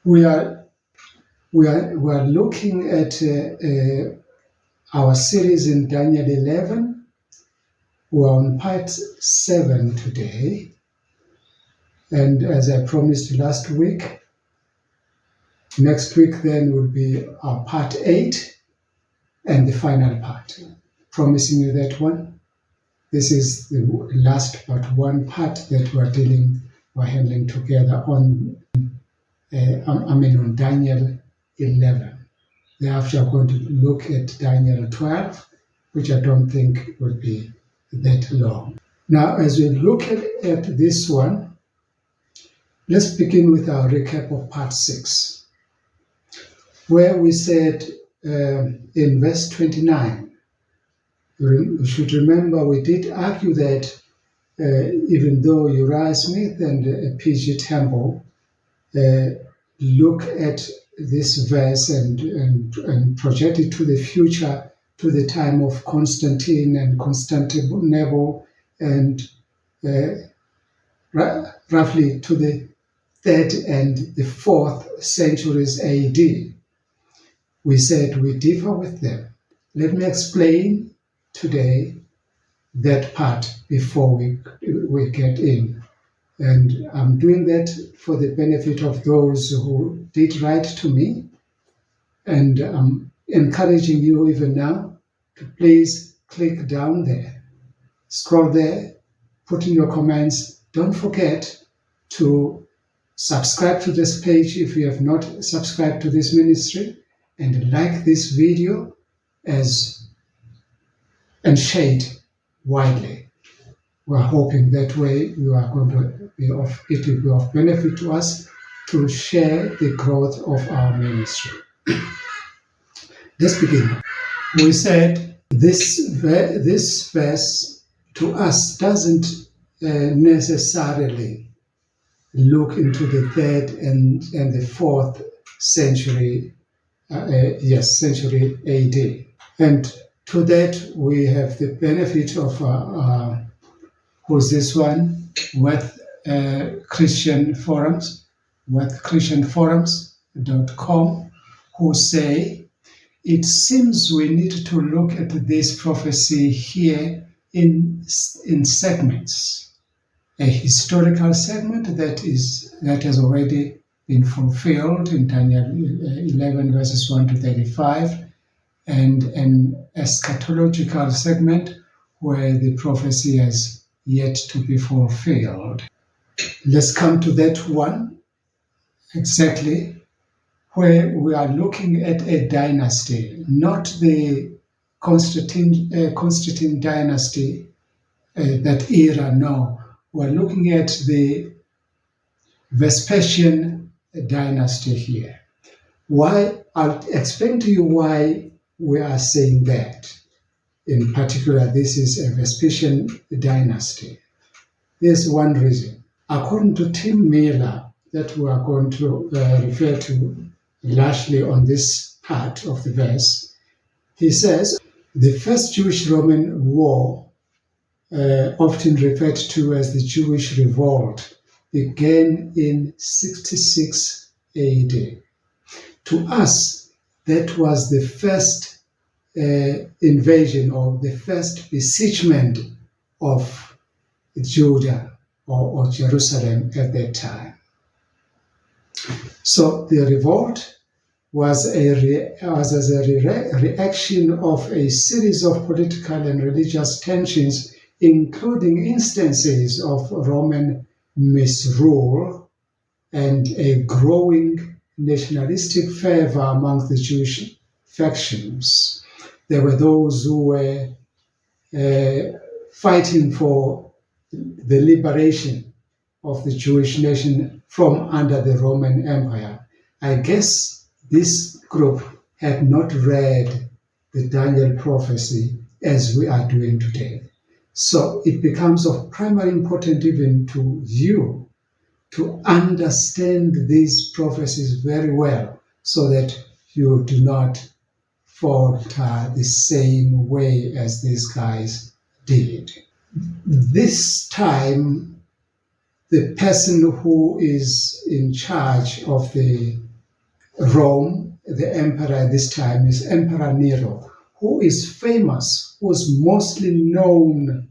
We are looking at our series in Daniel 11. We're on part 7 today. And as I promised last week, next week then will be our part 8 and the final part. Promising you that one. This is the last but one part that we're handling together on Daniel 11. Thereafter, I'm going to look at Daniel 12, which I don't think will be that long. Now, as we look at this one, let's begin with our recap of part 6, where we said in verse 29, you should remember we did argue that even though Uriah Smith and P.G. Temple look at this verse and project it to the future, to the time of Constantine and Constantinople, and roughly to the 3rd and the 4th centuries AD. We said we differ with them. Let me explain today that part before we get in. And I'm doing that for the benefit of those who did write to me. And I'm encouraging you even now to please click down there, scroll there, put in your comments. Don't forget to subscribe to this page if you have not subscribed to this ministry, and like this video and share it widely. We're hoping that way you are going to it will be of benefit to us to share the growth of our ministry. Let's begin. We said this verse to us doesn't necessarily look into the 3rd and the 4th century, century AD. And to that we have the benefit of who's this one? With Christian Forums, with ChristianForums.com, who say it seems we need to look at this prophecy here in segments. A historical segment that has already been fulfilled in Daniel 11 verses 1 to 35, and an eschatological segment where the prophecy has yet to be fulfilled. Let's come to that one exactly, where we are looking at a dynasty, not the Constantine dynasty, that era, no. We're looking at the Vespasian dynasty here. Why? I'll explain to you why we are saying that. In particular, this is a Vespasian dynasty. There's one reason. According to Tim Miller, that we are going to refer to largely on this part of the verse, he says the first Jewish-Roman war, often referred to as the Jewish Revolt, began in 66 AD. To us, that was the first invasion or the first besiegement of Judah or Jerusalem at that time. So the revolt was as a reaction of a series of political and religious tensions, including instances of Roman misrule and a growing nationalistic fervor among the Jewish factions. There were those who were fighting for the liberation of the Jewish nation from under the Roman Empire. I guess this group had not read the Daniel prophecy as we are doing today. So it becomes of primary importance even to you to understand these prophecies very well so that you do not falter the same way as these guys did. This time, the person who is in charge of the Rome, the emperor at this time is Emperor Nero, who is famous, who's mostly known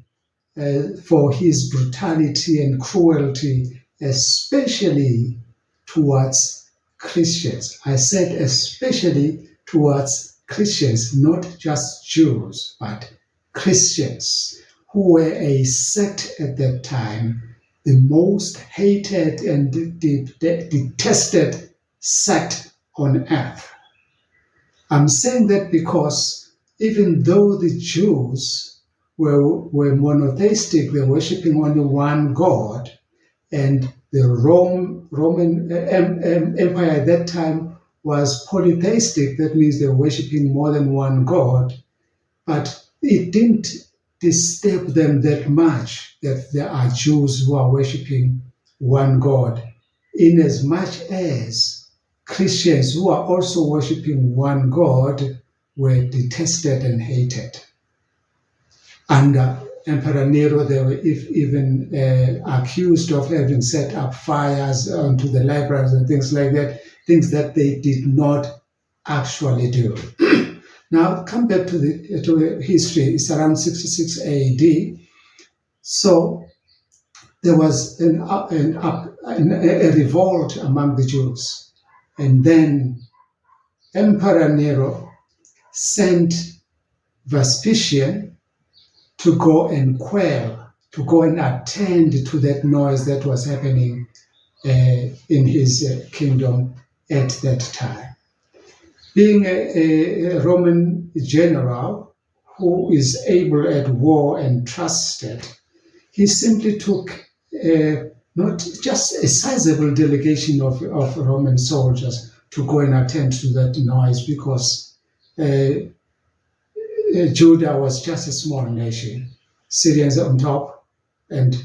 for his brutality and cruelty, especially towards Christians. I said especially towards Christians, not just Jews, but Christians, who were a sect at that time, the most hated and detested sect on earth. I'm saying that because even though the Jews were monotheistic, they were worshipping only one God, and the Roman Empire at that time was polytheistic, that means they were worshipping more than one God, but it didn't disturb them that much that there are Jews who are worshipping one God, in as much as Christians who are also worshipping one God were detested and hated. Under Emperor Nero, they were even accused of having set up fires onto the libraries and things like that, things that they did not actually do. Now, come back to the history. It's around 66 AD. So there was a revolt among the Jews. And then Emperor Nero sent Vespasian to go and quell, to go and attend to that noise that was happening in his kingdom at that time. Being a Roman general who is able at war and trusted, he simply took not just a sizable delegation of Roman soldiers to go and attend to that noise, because Judah was just a small nation, Syrians on top and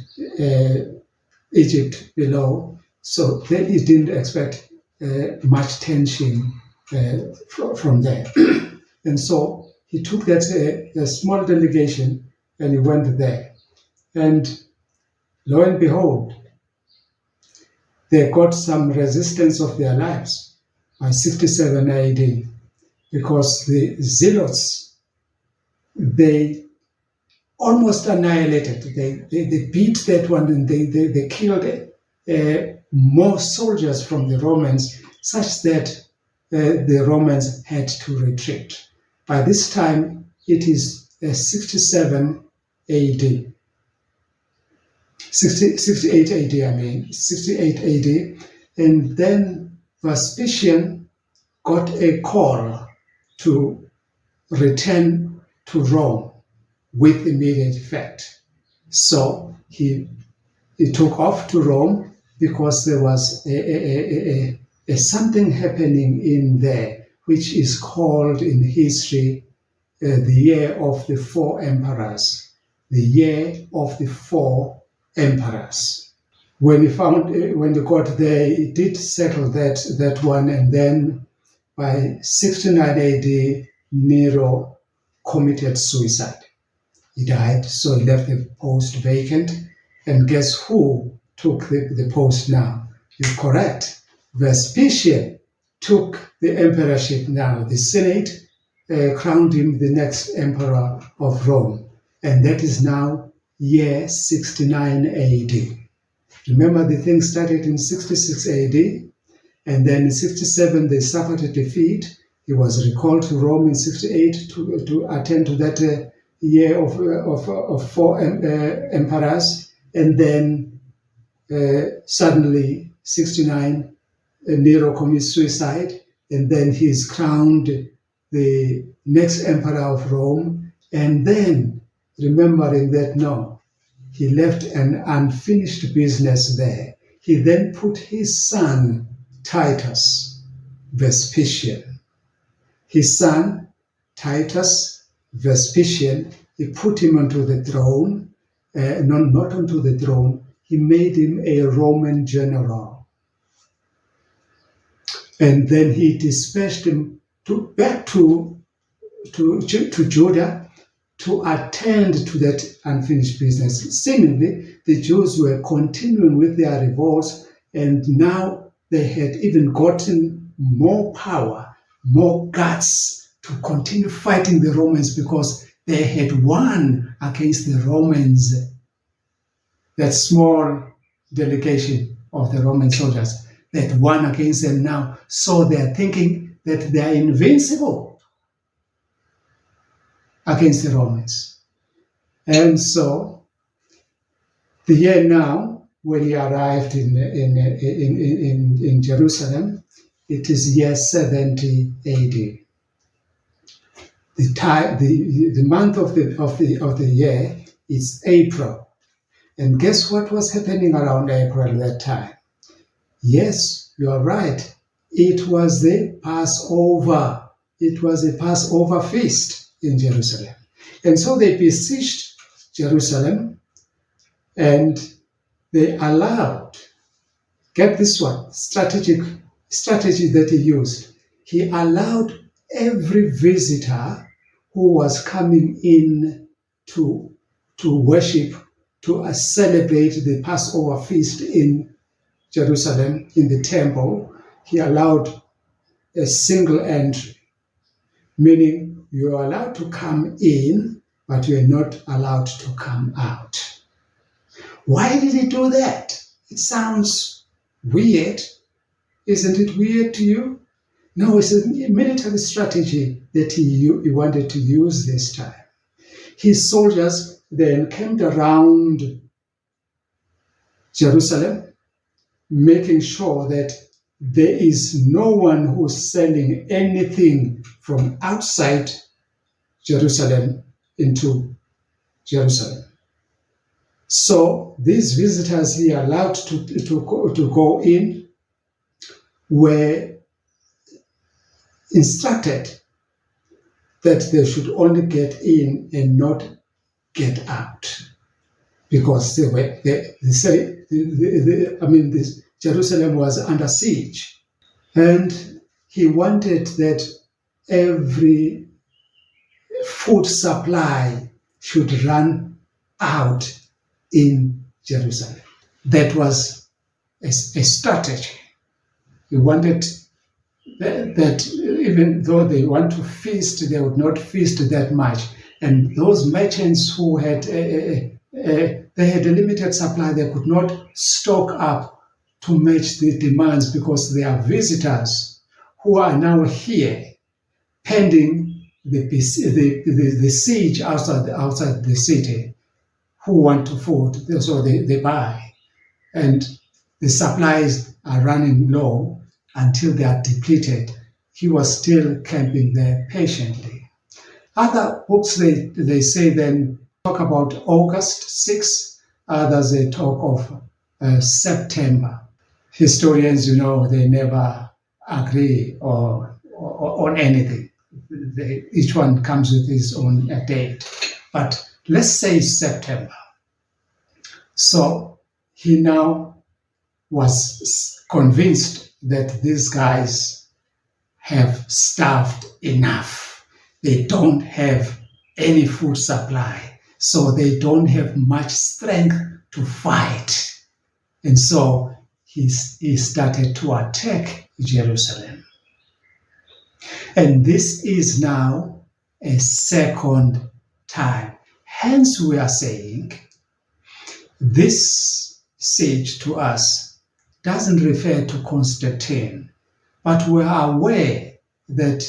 Egypt below, so he didn't expect much tension from there. And so he took that a small delegation and he went there. And lo and behold, they got some resistance of their lives by 67 AD, because the Zealots, they almost annihilated. They beat that one, and they killed more soldiers from the Romans, such that the Romans had to retreat. By this time, it is 67 AD. 68 AD, 68 AD. And then Vespasian got a call to return to Rome with immediate effect. So he took off to Rome, because there was a something happening in there, which is called in history the year of the four emperors. The year of the four emperors. When they got there, he did settle that one, and then by 69 AD, Nero committed suicide. He died, so he left the post vacant. And guess who took the post now? You're correct. Vespasian took the emperorship now. The Senate crowned him the next emperor of Rome. And that is now year 69 AD. Remember, the thing started in 66 AD, and then in 67 they suffered a defeat. He was recalled to Rome in 68 to attend to that year of four emperors, and then suddenly 69 Nero commits suicide, and then he is crowned the next emperor of Rome. And then, remembering that, no, he left an unfinished business there. He then put his son, Titus Vespasian. His son, Titus Vespasian, he put him onto the throne, not onto the throne, he made him a Roman general. And then he dispatched him back to Judah to attend to that unfinished business. Seemingly, the Jews were continuing with their revolts, and now they had even gotten more power, more guts to continue fighting the Romans because they had won against the Romans, that small delegation of the Roman soldiers that won against them now. So they're thinking that they are invincible against the Romans. And so the year now, when he arrived in Jerusalem, it is year 70 AD. The month of the year is April. And guess what was happening around April that time? Yes, you are right. It was the Passover. It was a Passover feast in Jerusalem. And so they besieged Jerusalem and they allowed, get this one, strategy that he used. He allowed every visitor who was coming in to worship, to celebrate the Passover feast in Jerusalem, in the temple. He allowed a single entry, meaning you are allowed to come in, but you are not allowed to come out. Why did he do that? It sounds weird. Isn't it weird to you? No, it's a military strategy that he wanted to use this time. His soldiers then camped around Jerusalem, making sure that there is no one who's selling anything from outside Jerusalem into Jerusalem. So these visitors he allowed to go in were instructed that they should only get in and not get out, because Jerusalem was under siege, and he wanted that every food supply should run out in Jerusalem. That was a strategy. He wanted that even though they want to feast, they would not feast that much. And those merchants who had they had a limited supply, they could not stock up to match the demands, because they are visitors who are now here pending the siege outside the city, who want to food, so they buy. And the supplies are running low until they are depleted. He was still camping there patiently. Other books, they say then talk about August 6, others they talk of September. Historians, they never agree on anything. Each one comes with his own date. But let's say September. So he now was convinced that these guys have starved enough. They don't have any food supply, so they don't have much strength to fight. And so he started to attack Jerusalem. And this is now a second time. Hence we are saying this siege to us doesn't refer to Constantine, but we are aware that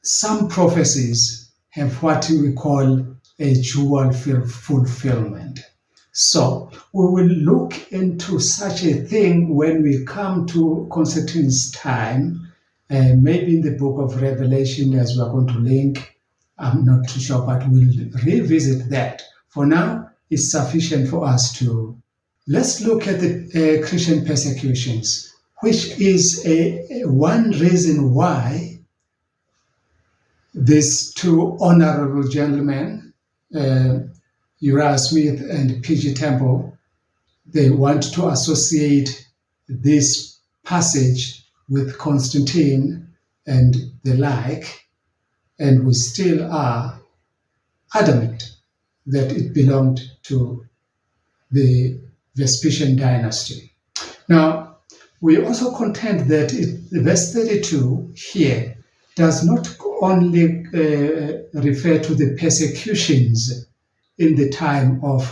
some prophecies have what we call a dual fulfillment. So we will look into such a thing when we come to Constantine's time, maybe in the book of Revelation, as we are going to link. I'm not too sure, but we'll revisit that. For now, it's sufficient for us to let's look at the Christian persecutions, which is one reason why these two honorable gentlemen, Uriah Smith and P.G. Temple, they want to associate this passage with Constantine and the like, and we still are adamant that it belonged to the Vespasian dynasty. Now, We also contend that verse 32 here does not only refer to the persecutions in the time of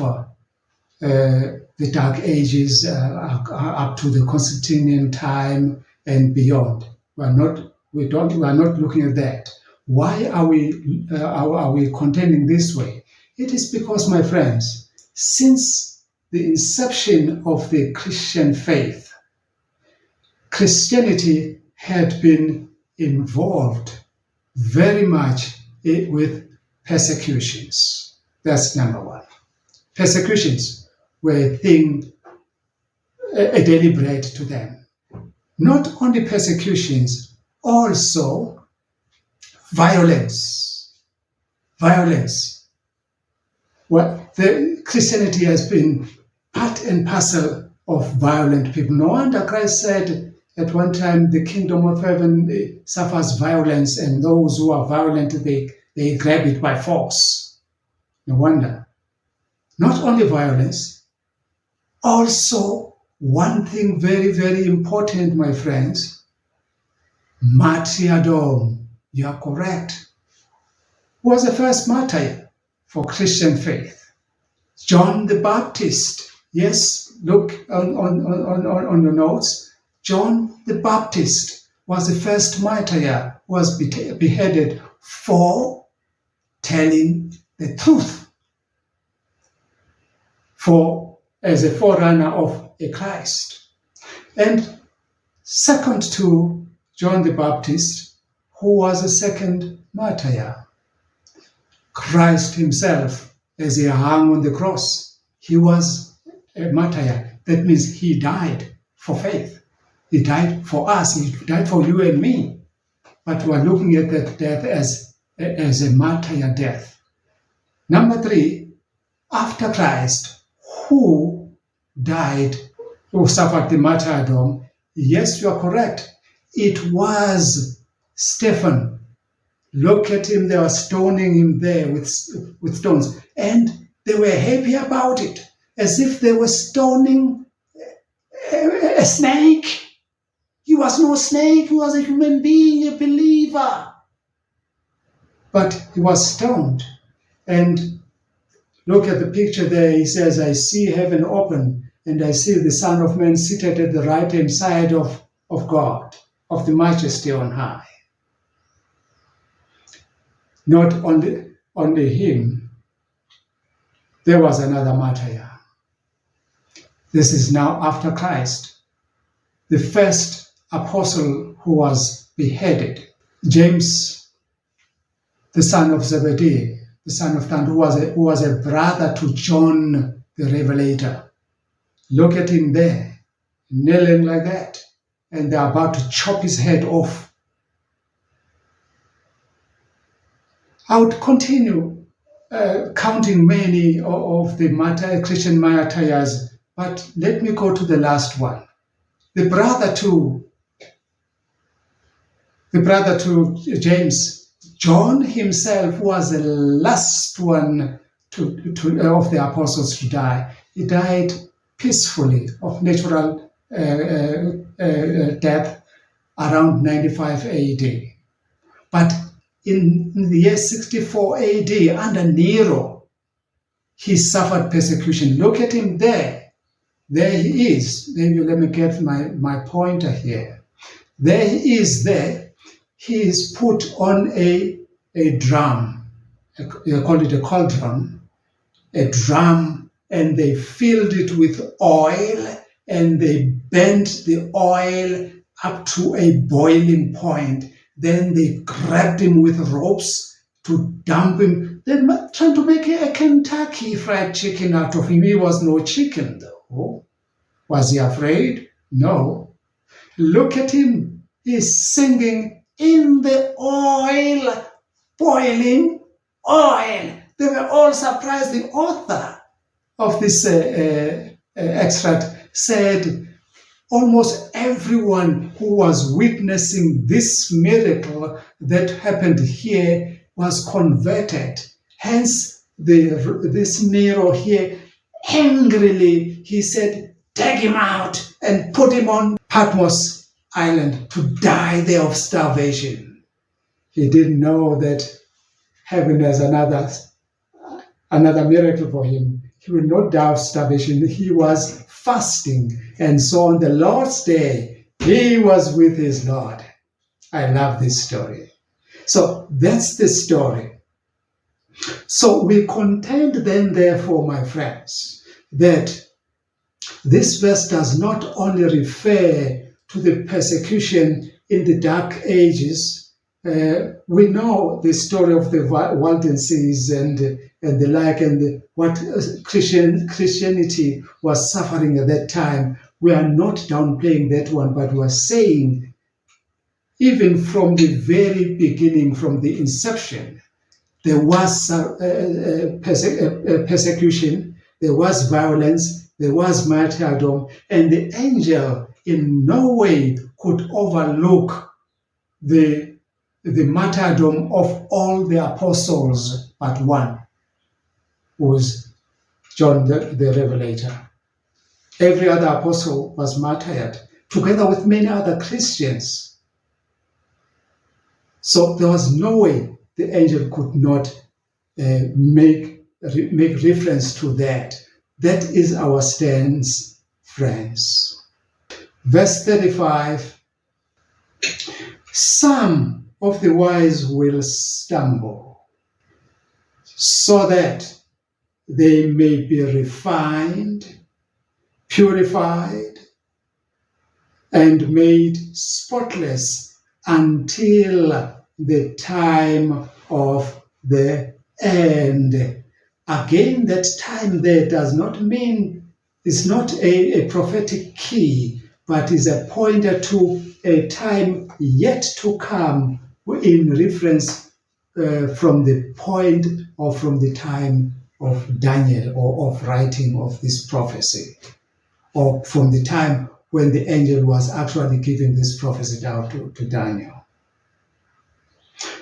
the Dark Ages up to the Constantinian time and beyond. We are not looking at that. Why are we contending this way? It is because, my friends, since the inception of the Christian faith, Christianity had been involved very much with persecutions. That's number one. Persecutions were a thing, a daily bread to them. Not only persecutions, also violence. Violence. Well, the Christianity has been part and parcel of violent people. No wonder Christ said at one time, the kingdom of heaven suffers violence, and those who are violent, they grab it by force. No wonder. Not only violence, also one thing very, very important, my friends, martyrdom. You are correct. Who was the first martyr for Christian faith? John the Baptist. Yes, look on the notes. John the Baptist was the first martyr who was beheaded for telling the truth, as a forerunner of a Christ. And second to John the Baptist, who was the second martyr? Christ himself, as he hung on the cross. He was a martyr. That means he died for faith. He died for us. He died for you and me. But we are looking at that death as a martyr death. Number three, after Christ, who died, who suffered the martyrdom? Yes, you are correct. It was Stephen. Look at him. They were stoning him there with stones. And they were happy about it, as if they were stoning a snake. He was no snake. He was a human being, a believer. But he was stoned. And look at the picture there. He says, I see heaven open, and I see the Son of Man seated at the right-hand side of God, of the Majesty on high. Not only him, there was another martyr. This is now after Christ. The first apostle who was beheaded, James, the son of Zebedee, the son of John, who was a brother to John the Revelator. Look at him there, kneeling like that, and they're about to chop his head off. I would continue counting many of the Christian martyrs, but let me go to the last one. The brother to James, John himself was the last one of the apostles to die. He died peacefully of natural death around 95 AD. But in the year 64 AD, under Nero, he suffered persecution. Look at him there. There he is. Maybe let me get my pointer here. There he is there. He is put on a drum. They call it a cauldron. A drum, and they filled it with oil, and they bent the oil up to a boiling point. Then they grabbed him with ropes to dump him. They're trying to make a Kentucky fried chicken out of him. He was no chicken, though. Was he afraid? No. Look at him. He's singing in the oil, boiling oil. They were all surprised. The author of this extract said almost everyone who was witnessing this miracle that happened here was converted. Hence, this Nero here, angrily, he said, take him out, and put him on Patmos Island to die there of starvation. He didn't know that heaven has another miracle for him. He will not die of starvation. He was fasting. And so on the Lord's day, he was with his Lord. I love this story. So that's the story. So we contend then, therefore, my friends, that this verse does not only refer to the persecution in the Dark Ages. We know the story of the Waldenses and the like, and what Christianity was suffering at that time. We are not downplaying that one, but we are saying, even from the very beginning, from the inception, there was persecution, there was violence, there was martyrdom, and the angel in no way could overlook the martyrdom of all the apostles but one, who was John the Revelator. Every other apostle was martyred, together with many other Christians. So there was no way the angel could not make reference to that. That is our stance, friends. Verse 35, some of the wise will stumble, so that they may be refined, purified, and made spotless until the time of the end. Again, that time there does not mean, it's not a prophetic key, but is a pointer to a time yet to come, in reference from the point or from the time of Daniel, or of writing of this prophecy, or from the time when the angel was actually giving this prophecy down to Daniel.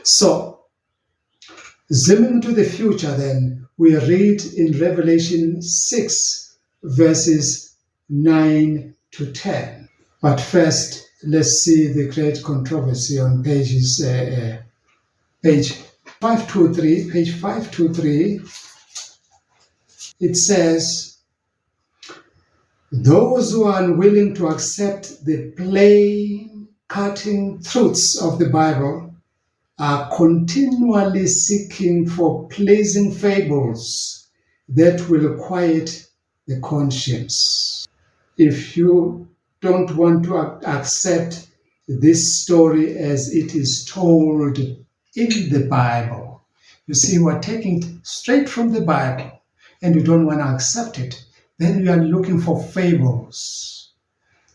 So, zooming to the future then, we read in Revelation 6, verses 9 to 10. But first, let's see the great controversy on page 523. Page 523, it says, those who are unwilling to accept the plain, cutting truths of the Bible are continually seeking for pleasing fables that will quiet the conscience. If you don't want to accept this story as it is told in the Bible, you see, we're taking it straight from the Bible, and you don't want to accept it, then you are looking for fables.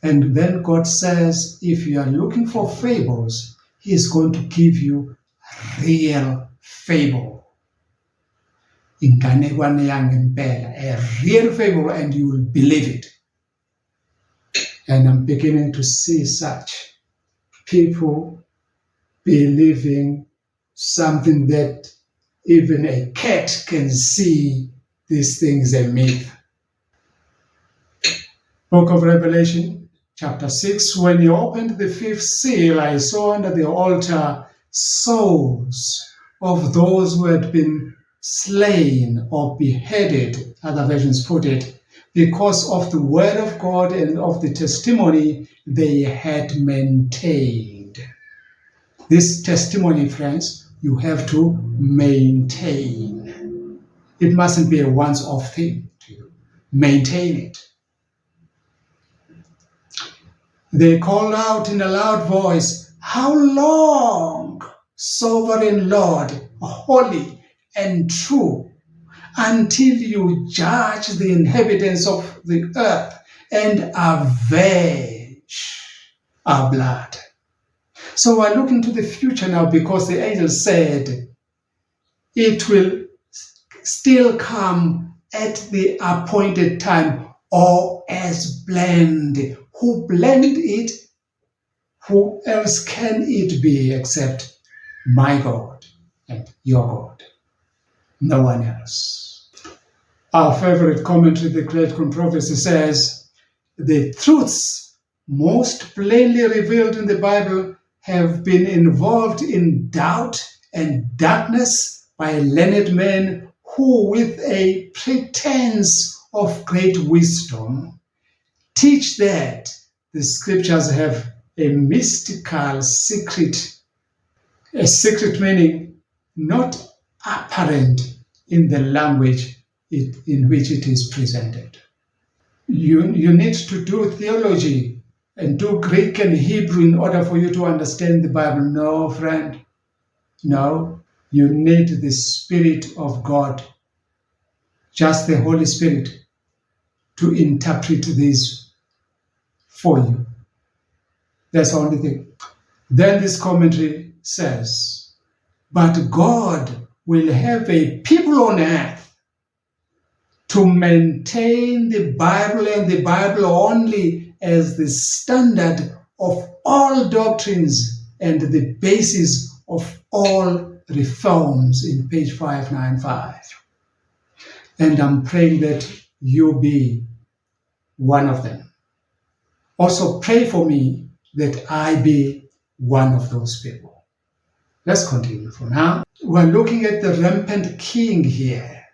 And then God says, if you are looking for fables, He is going to give you a real fable. A real fable, and you will believe it. And I'm beginning to see such people believing something that even a cat can see this thing is a myth. Book of Revelation, chapter 6, when he opened the fifth seal, I saw under the altar souls of those who had been slain or beheaded, other versions put it, because of the word of God and of the testimony they had maintained. This testimony, friends, you have to maintain. It mustn't be a once-off thing to you. Maintain it. They called out in a loud voice, "How long, sovereign Lord, holy and true, until you judge the inhabitants of the earth and avenge our blood?" So we're looking to the future now, because the angel said it will still come at the appointed time, or as planned. Who planned it? Who else can it be except my God and your God? No one else. Our favorite commentary, The Great Controversy, says, the truths most plainly revealed in the Bible have been involved in doubt and darkness by learned men who, with a pretense of great wisdom, teach that the scriptures have a mystical secret, a secret meaning not apparent in the language in which it is presented. You need to do theology and do Greek and Hebrew in order for you to understand the Bible. No, friend. No. You need the Spirit of God, just the Holy Spirit, to interpret this for you. That's the only thing. Then this commentary says, but God will have a people on earth to maintain the Bible and the Bible only as the standard of all doctrines and the basis of all reforms in page 595. And I'm praying that you be one of them. Also pray for me that I be one of those people. Let's continue for now. We're looking at the rampant king here.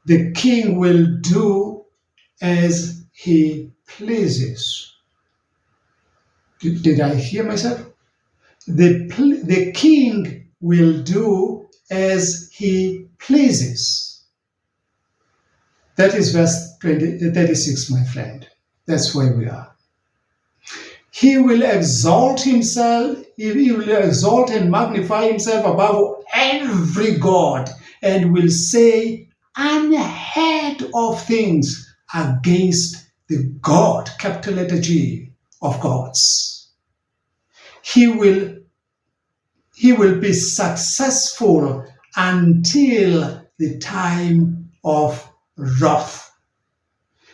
The king will do as he pleases. Did I hear myself? The king will do as he pleases. That is verse 36, my friend. That's where we are. He will exalt himself, he will exalt and magnify himself above every god, and will say unheard of things against the God, capital letter G, of gods. He will be successful until the time of wrath.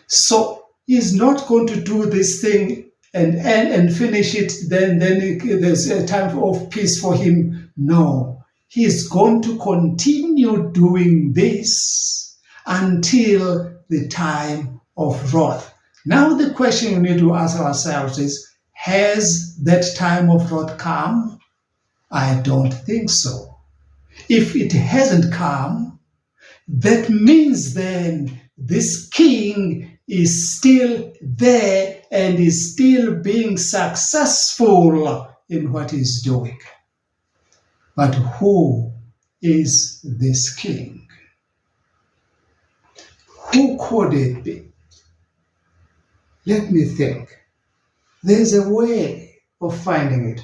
So he's not going to do this thing and finish it, then there's a time of peace for him. No, he's going to continue doing this until the time of wrath. Now the question we need to ask ourselves is, has that time of wrath come? I don't think so. If it hasn't come, that means then this king is still there and is still being successful in what he's doing. But who is this king? Who could it be? Let me think. There's a way of finding it.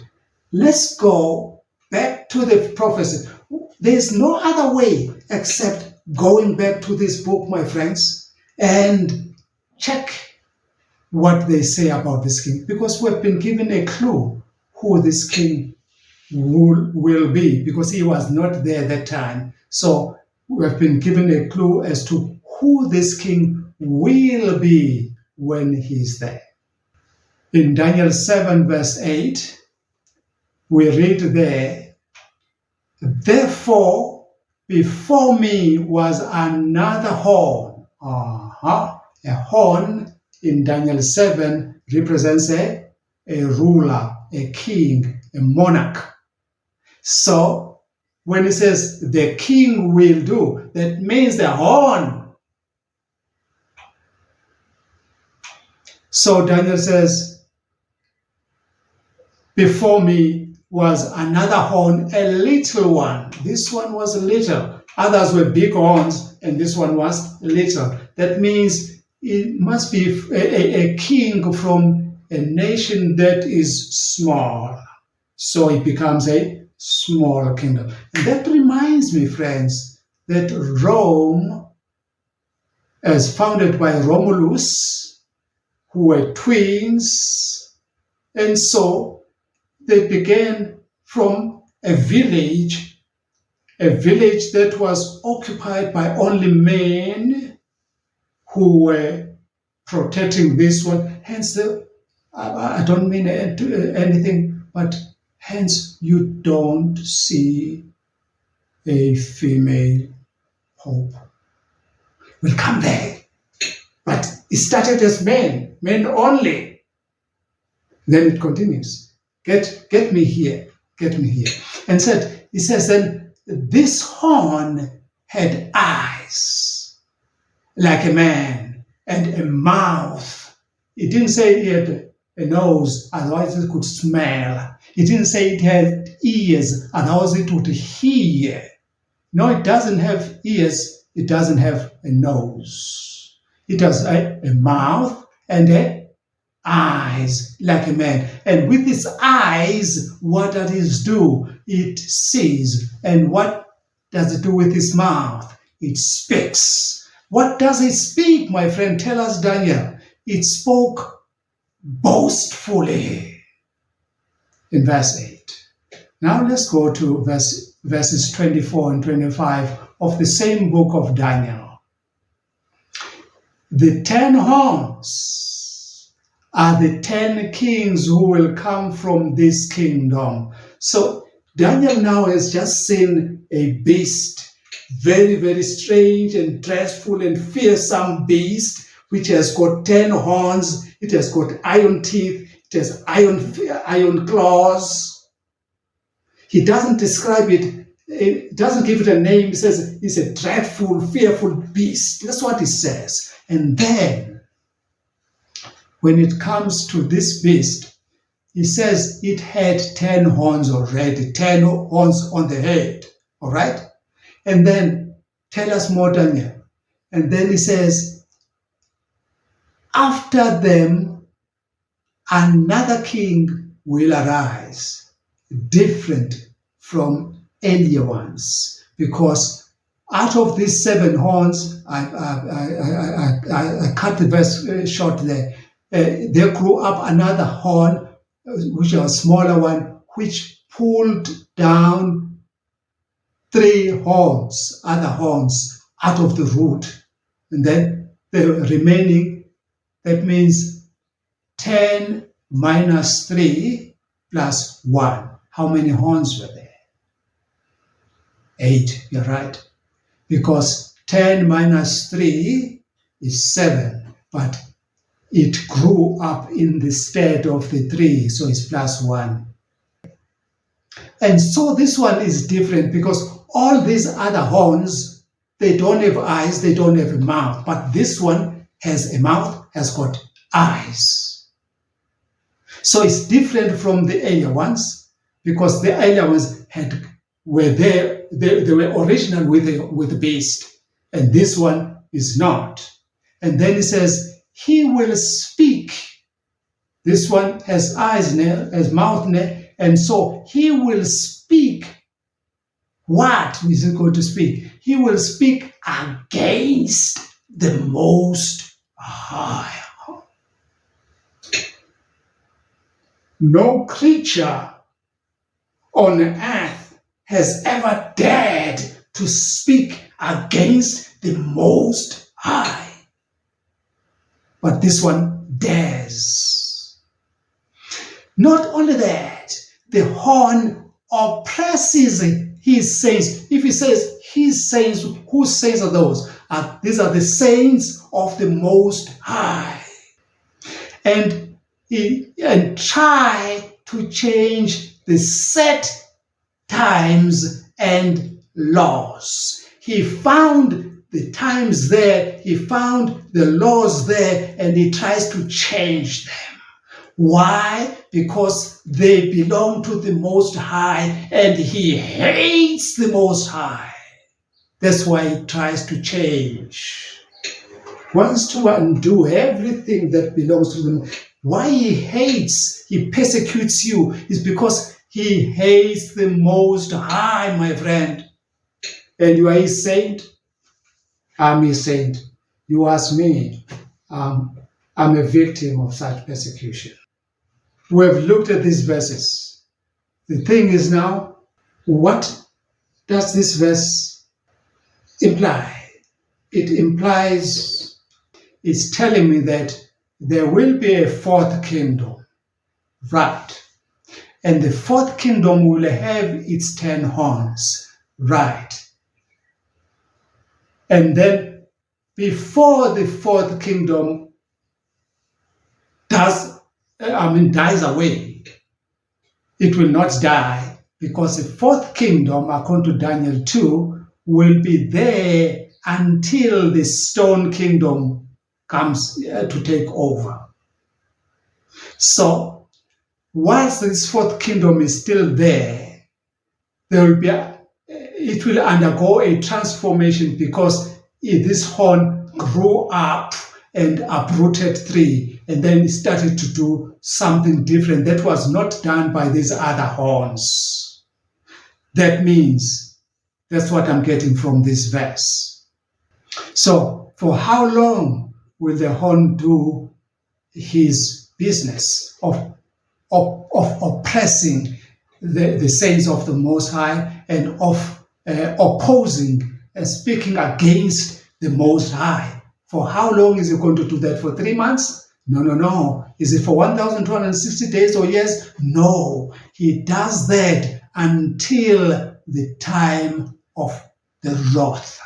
Let's go back to the prophecy. There's no other way except going back to this book, my friends, and check what they say about this king, because we've been given a clue who this king will be, because he was not there that time. So we've been given a clue as to who this king will be when he's there. In Daniel 7 verse 8, we read there, therefore before me was another horn. A horn in Daniel 7 represents a ruler, a king, a monarch. So when it says the king will do, that means the horn. So Daniel says, before me was another horn, a little one. This one was little. Others were big horns, and this one was little. That means it must be a king from a nation that is small. So it becomes a small kingdom. And that reminds me, friends, that Rome, as founded by Romulus, who were twins, and so they began from a village that was occupied by only men who were protecting this one. Hence, I don't mean anything, but hence you don't see a female pope. We'll come there. But It started as men only. Then it continues. Get me here. And he says, then this horn had eyes like a man and a mouth. It didn't say it had a nose, otherwise it could smell. It didn't say it had ears, otherwise it would hear. No, it doesn't have ears, it doesn't have a nose. It has a mouth and eyes like a man. And with its eyes, what does it do? It sees. And what does it do with its mouth? It speaks. What does it speak, my friend? Tell us, Daniel. It spoke boastfully. In verse 8. Now let's go to verses 24 and 25 of the same book of Daniel. The 10 horns are the 10 kings who will come from this kingdom. So Daniel now has just seen a beast, very, very strange and dreadful and fearsome beast, which has got 10 horns, it has got iron teeth, it has iron claws. He doesn't describe it, it doesn't give it a name. He says it's a dreadful, fearful beast. That's what he says. And then, when it comes to this beast, he says it had 10 horns already, 10 horns on the head. All right? And then, tell us more, Daniel. And then he says, after them, another king will arise, different from earlier ones, because out of these 7 horns, I cut the verse short there. There grew up another horn, which was a smaller one, which pulled down 3 horns, other horns, out of the root. And then the remaining, that means 10 minus 3 plus 1. How many horns were there? 8, you're right. Because 10 minus 3 is 7, but it grew up in the stead of the 3, so it's plus 1. And so this one is different because all these other horns, they don't have eyes, they don't have a mouth, but this one has a mouth, has got eyes. So it's different from the earlier ones because the earlier ones were there. They were original with the beast, and this one is not. And then he says, he will speak. This one has eyes, has mouth, and so he will speak. What is he going to speak? He will speak against the Most High. No creature on earth has ever dared to speak against the Most High. But this one dares. Not only that, the horn oppresses his saints. If he says his saints, whose saints are those? These are the saints of the Most High. And try to change the set times and laws. He found the times there, he found the laws there, and he tries to change them. Why? Because they belong to the Most High, and he hates the Most High. That's why he tries to change. Wants to undo everything that belongs to them. Why he hates, he persecutes you, is because he hates the Most High, my friend. And you are his saint? I'm his saint. You ask me, I'm a victim of such persecution. We have looked at these verses. The thing is now, what does this verse imply? It implies, it's telling me that there will be a 4th kingdom, right? And the 4th kingdom will have its 10 horns, right? And then before the 4th kingdom dies away. It will not die, because the fourth kingdom, according to Daniel 2, will be there until the stone kingdom comes to take over. So, whilst this fourth kingdom is still there, it will undergo a transformation, because this horn grew up and uprooted three, and then it started to do something different that was not done by these other horns. That means, that's what I'm getting from this verse. So, for how long will the horn do his business of oppressing the saints of the Most High, and of opposing and speaking against the Most High? For how long is he going to do that? For 3 months? No. Is it for 1,260 days or years? No. He does that until the time of the wrath.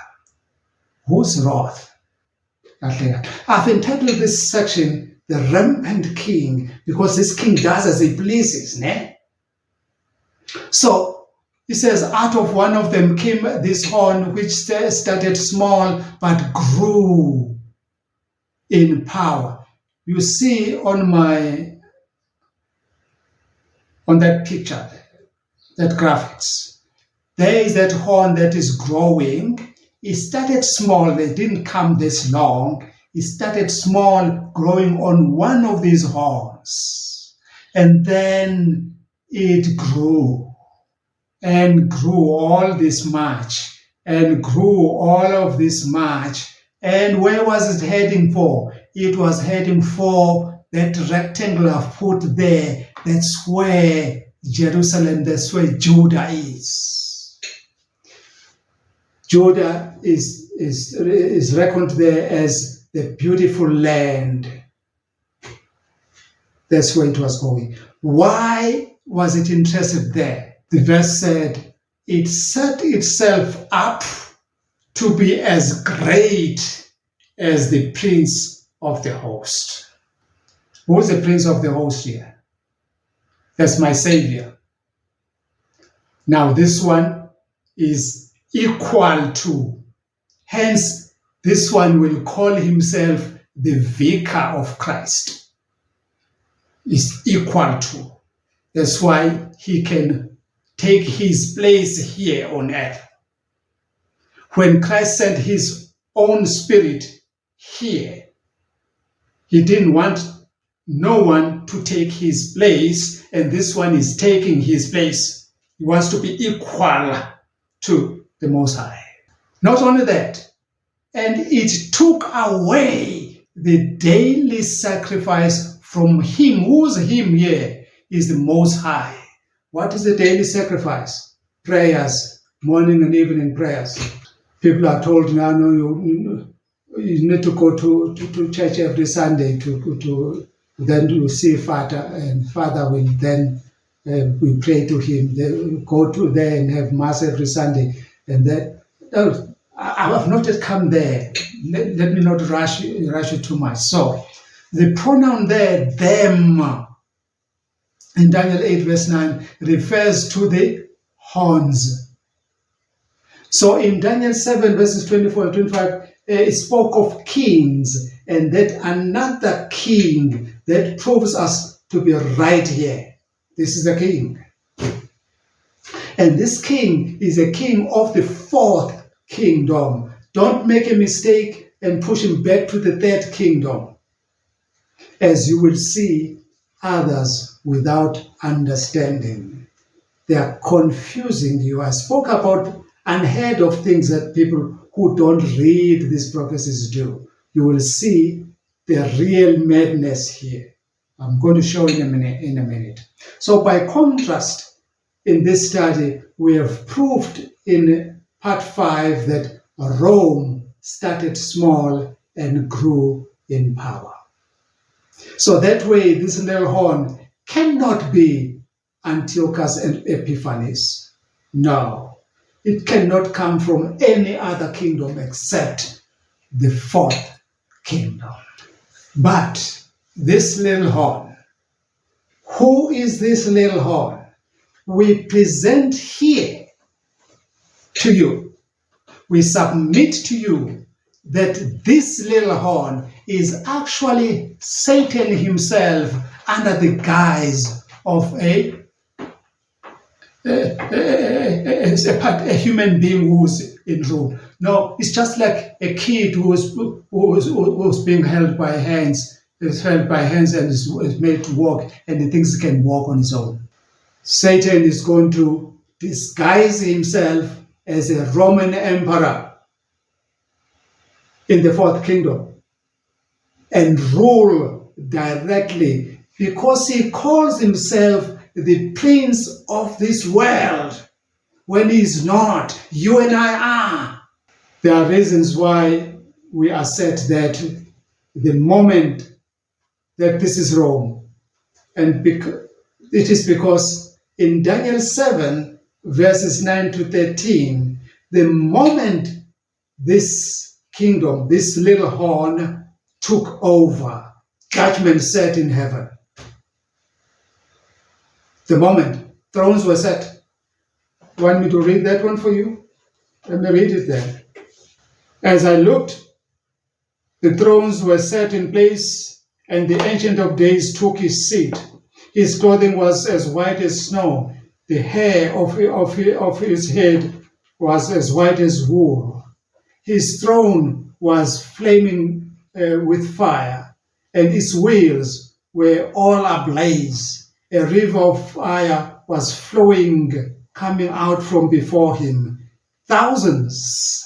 Whose wrath? I've entitled this section The Rampant King, because this king does as he pleases. So, he says, out of one of them came this horn, which started small but grew in power. You see on that picture, that graphics, there is that horn that is growing. It started small, it didn't come this long. It started small, growing on one of these horns. And then it grew, and grew all this much, and grew all of this much. And where was it heading for? It was heading for that rectangular foot there. That's where Jerusalem, that's where Judah is. Judah is reckoned there as the beautiful land. That's where it was going. Why was it interested there? The verse said, it set itself up to be as great as the prince of the host. Who's the prince of the host here? That's my Savior. Now this one is equal to, hence this one will call himself the vicar of Christ. Is equal to. That's why he can take his place here on earth. When Christ sent his own spirit here, he didn't want no one to take his place, and this one is taking his place. He wants to be equal to the Most High. Not only that, and it took away the daily sacrifice from him. Who's him here? Is the Most High. What is the daily sacrifice? Prayers, morning and evening prayers. People are told now, no, you need to go to church every Sunday to then you see Father, and Father will then we pray to him. They will go to there and have Mass every Sunday. And then, I have not yet come there. Let me not rush it too much. So, the pronoun there, them, in Daniel 8 verse 9, refers to the horns. So in Daniel 7 verses 24 and 25, it spoke of kings, and that another king that proves us to be right here. This is the king. And this king is a king of the fourth kingdom. Don't make a mistake and push him back to the third kingdom, as you will see others without understanding. They are confusing you. I spoke about unheard of things that people who don't read these prophecies do. You will see the real madness here. I'm going to show in a minute. So by contrast, in this study, we have proved in part 5 that Rome started small and grew in power. So that way, this little horn cannot be Antiochus and Epiphanes. No, it cannot come from any other kingdom except the fourth kingdom. But this little horn. Who is this little horn? We present here to you, we submit to you that this little horn is actually Satan himself under the guise of a human being who's in rule. No, it's just like a kid who's being held by hands, is held by hands and is made to walk, and he thinks he can walk on his own. Satan is going to disguise himself as a Roman emperor in the fourth kingdom and rule directly because he calls himself the prince of this world when he's not. You and I are. There are reasons why we assert that the moment that this is Rome, and it is because in Daniel 7, verses 9 to 13, the moment this kingdom, this little horn, took over, judgment set in heaven. The moment thrones were set. Want me to read that one for you? Let me read it then. As I looked, the thrones were set in place, and the Ancient of Days took his seat. His clothing was as white as snow. The hair of his head was as white as wool. His throne was flaming with fire, and its wheels were all ablaze. A river of fire was flowing, coming out from before him. Thousands,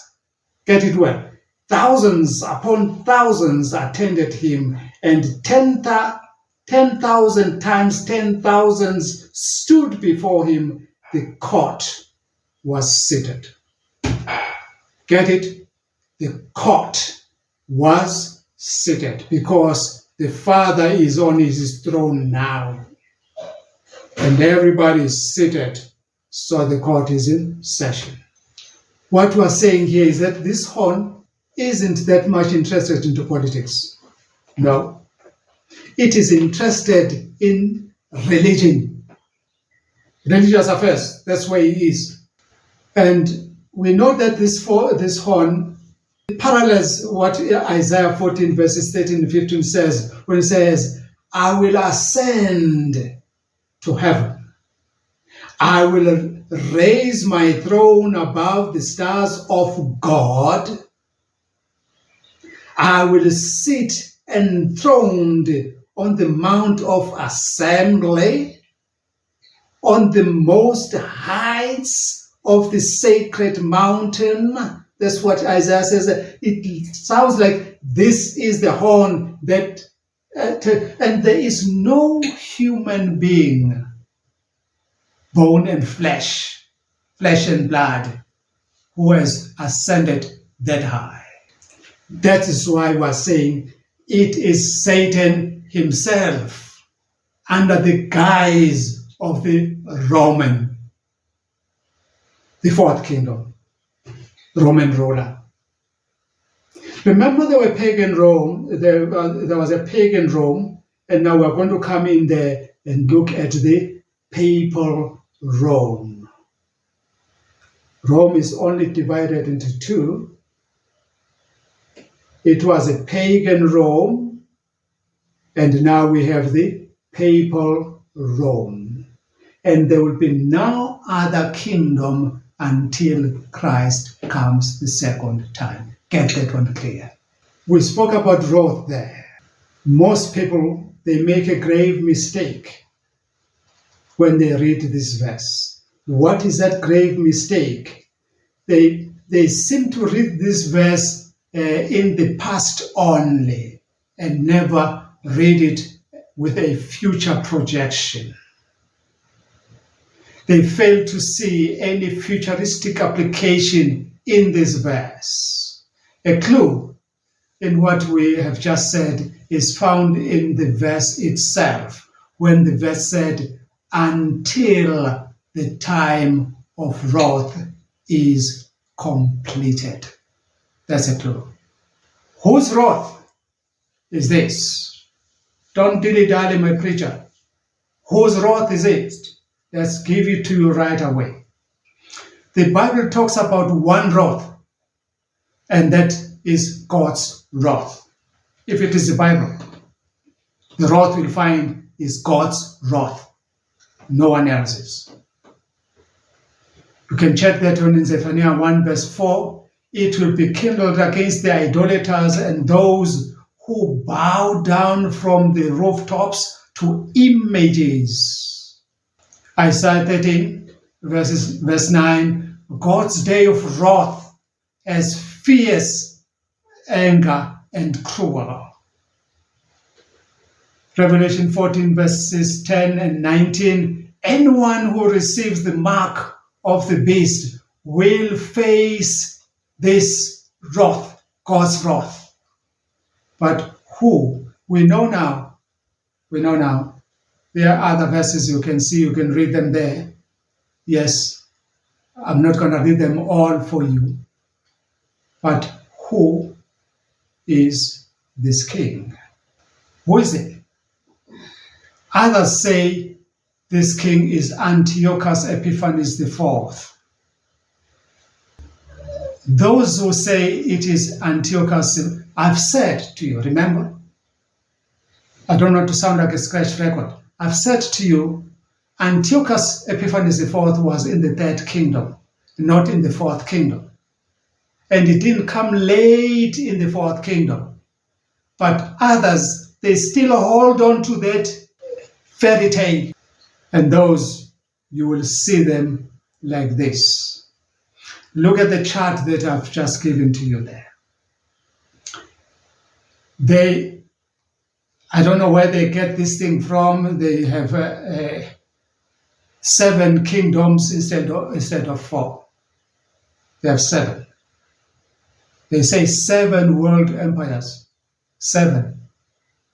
get it well, thousands upon thousands attended him, and 10,000 times 10,000 stood before him. The court was seated. Get it? The court was seated because the Father is on his throne now. And everybody is seated, so the court is in session. What we are saying here is that this horn isn't that much interested into politics. No. It is interested in religion. Religious affairs, that's where it is. And we know that this horn parallels what Isaiah 14 verses 13 and 15 says, when it says, I will ascend to heaven. I will raise my throne above the stars of God. I will sit enthroned on the mount of assembly, on the most heights of the sacred mountain. That's what Isaiah says. It sounds like this is the horn that, and there is no human being, bone and flesh and blood, who has ascended that high. That is why we're saying it is Satan himself under the guise of the Roman, the fourth kingdom, Roman ruler. Remember there were pagan Rome, there was a pagan Rome, and now we're going to come in there and look at the papal Rome. Rome is only divided into two. It was a pagan Rome, and now we have the papal Rome. And there will be no other kingdom until Christ comes the second time. Get that one clear. We spoke about wrath there. Most people, they make a grave mistake when they read this verse. What is that grave mistake? They seem to read this verse in the past only and never read it with a future projection. They fail to see any futuristic application in this verse. A clue in what we have just said is found in the verse itself, when the verse said, until the time of wrath is completed. That's a clue. Whose wrath is this? Don't dilly-dally, my preacher. Whose wrath is it? Let's give it to you right away. The Bible talks about one wrath, and that is God's wrath. If it is the Bible, the wrath we'll find is God's wrath, no one else's. You can check that one in Zephaniah 1 verse 4. It will be kindled against the idolaters and those who bow down from the rooftops to images. Isaiah 13 verse 9, God's day of wrath as fierce anger and cruel. Revelation 14 verses 10 and 19, anyone who receives the mark of the beast will face this wrath, God's wrath. But who? We know now. There are other verses you can see, you can read them there. Yes, I'm not going to read them all for you. But who is this king? Who is it? Others say this king is Antiochus Epiphanes IV. Those who say it is Antiochus, I've said to you, remember? I don't want to sound like a scratch record. I've said to you, Antiochus Epiphanes IV was in the third kingdom, not in the fourth kingdom. And it didn't come late in the fourth kingdom. But others, they still hold on to that fairy tale. And those, you will see them like this. Look at the chart that I've just given to you there. I don't know where they get this thing from. They have 7 kingdoms instead of 4. They have 7. They say 7 world empires. 7.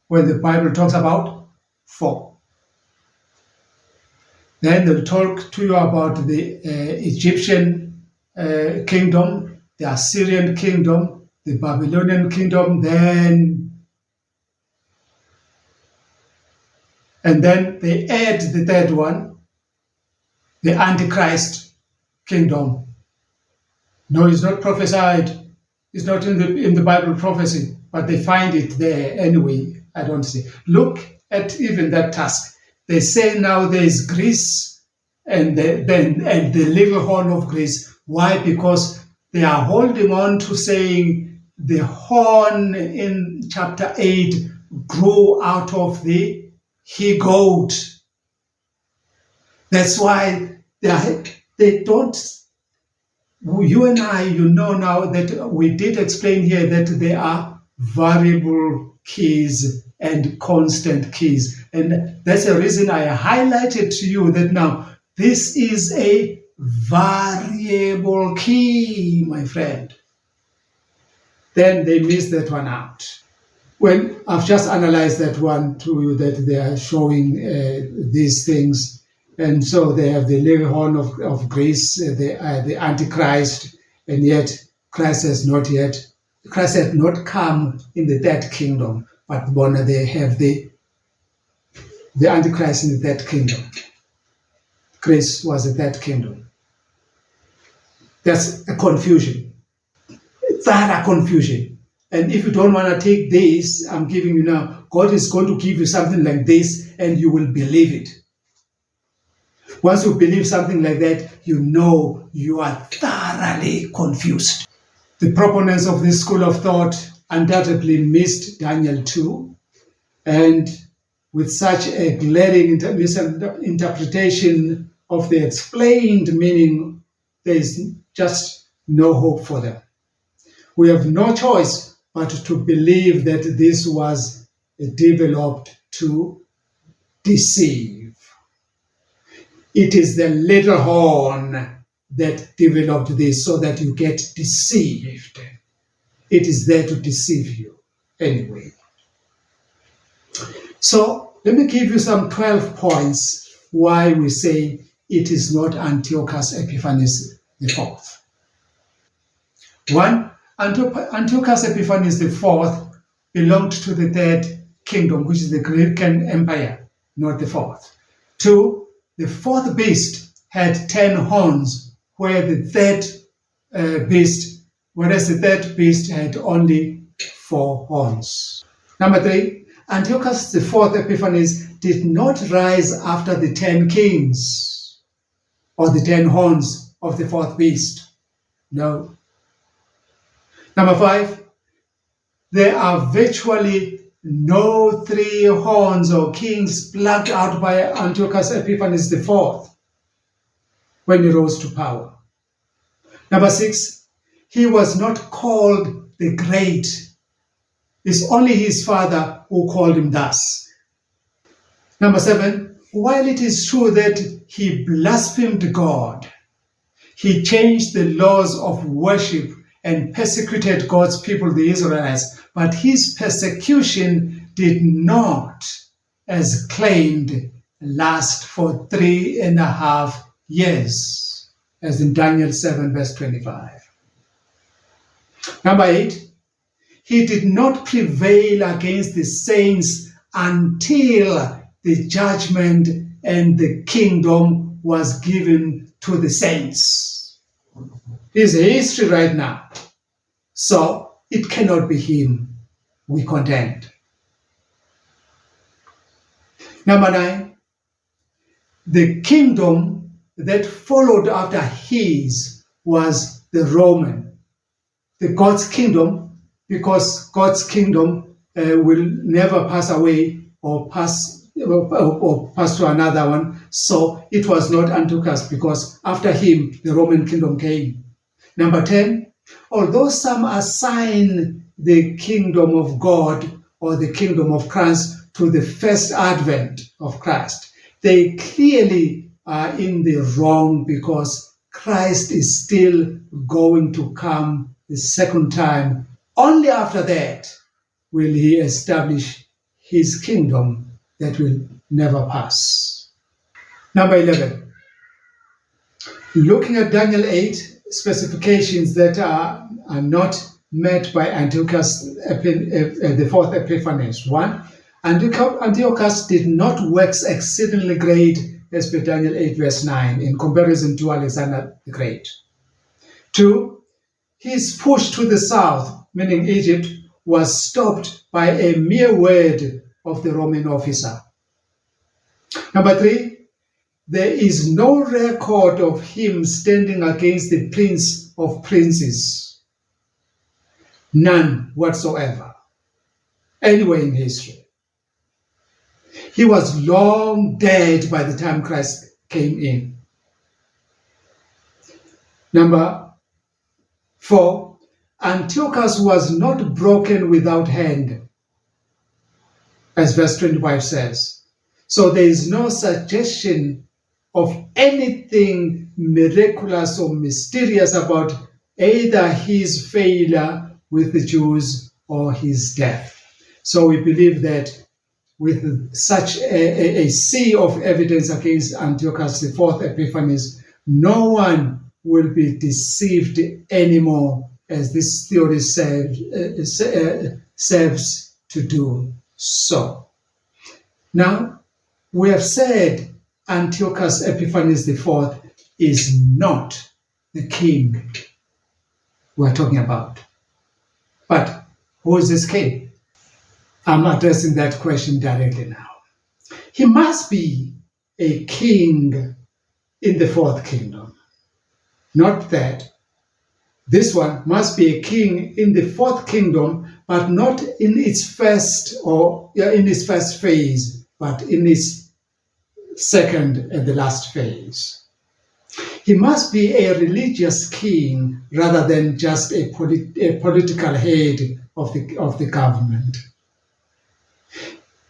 When the Bible talks about 4. Then they'll talk to you about the Egyptian kingdom, the Assyrian kingdom, the Babylonian kingdom, and then they add the third one, the Antichrist kingdom. No, it's not prophesied. It's not in the Bible prophecy, but they find it there anyway. I don't see. Look at even that task. They say now there is Greece and the little horn of Greece. Why? Because they are holding on to saying the horn in chapter 8 grew out of the he-goat. That's why they don't. You and I, you know now that we did explain here that there are variable keys and constant keys. And that's the reason I highlighted to you that now this is a variable key, my friend. Then they miss that one out. When I've just analyzed that one to you, that they are showing these things. And so they have the little horn of Greece, the Antichrist, and yet Christ had not come in the third kingdom, but they have the Antichrist in the third kingdom. Greece was the third kingdom. That's a confusion. It's a confusion. And if you don't want to take this, I'm giving you now, God is going to give you something like this, and you will believe it. Once you believe something like that, you know you are thoroughly confused. The proponents of this school of thought undoubtedly missed Daniel 2, and with such a glaring misinterpretation of the explained meaning, there is just no hope for them. We have no choice but to believe that this was developed to deceive. It is the little horn that developed this so that you get deceived. It is there to deceive you anyway. So let me give you some 12 points why we say it is not Antiochus Epiphanes IV. 1. Antiochus Epiphanes IV belonged to the third kingdom, which is the Greek Empire, not the fourth. 2, the fourth beast had 10 horns, whereas the third beast had only 4 horns. Number 3, Antiochus IV Epiphanes did not rise after the 10 kings or the 10 horns of the fourth beast. No. Number 5, there are virtually no 3 horns or kings plucked out by Antiochus Epiphanes IV when he rose to power. Number 6, he was not called the Great. It's only his father who called him thus. Number 7, while it is true that he blasphemed God, he changed the laws of worship and persecuted God's people, the Israelites, but his persecution did not, as claimed, last for 3.5 years, as in Daniel 7, verse 25. Number 8, he did not prevail against the saints until the judgment and the kingdom was given to the saints. It's history right now. So it cannot be him, we contend. Number 9, the kingdom that followed after his was the Roman. The God's kingdom, because God's kingdom will never pass away or pass to another one. So it was not Antiochus, because after him, the Roman kingdom came. Number 10, although some assign the kingdom of God or the kingdom of Christ to the first advent of Christ, they clearly are in the wrong, because Christ is still going to come the second time. Only after that will he establish his kingdom that will never pass. Number 11, looking at Daniel 8, specifications that are not met by Antiochus the fourth Epiphanes. 1, Antiochus did not wax exceedingly great as per Daniel 8 verse 9 in comparison to Alexander the Great. 2, his push to the south, meaning Egypt, was stopped by a mere word of the Roman officer. Number 3, there is no record of him standing against the Prince of Princes. None whatsoever, anywhere in history. He was long dead by the time Christ came in. Number 4, Antiochus was not broken without hand, as verse 25 says. So there is no suggestion of anything miraculous or mysterious about either his failure with the Jews or his death. So we believe that with such a sea of evidence against Antiochus IV Epiphanes, no one will be deceived anymore, as this theory serves to do so. Now, we have said Antiochus Epiphanes IV is not the king we're talking about. But who is this king? I'm addressing that question directly now. He must be a king in the fourth kingdom. Not that. This one must be a king in the fourth kingdom, but not in its first phase, but in its second and the last phase. He must be a religious king rather than just a political head of the government.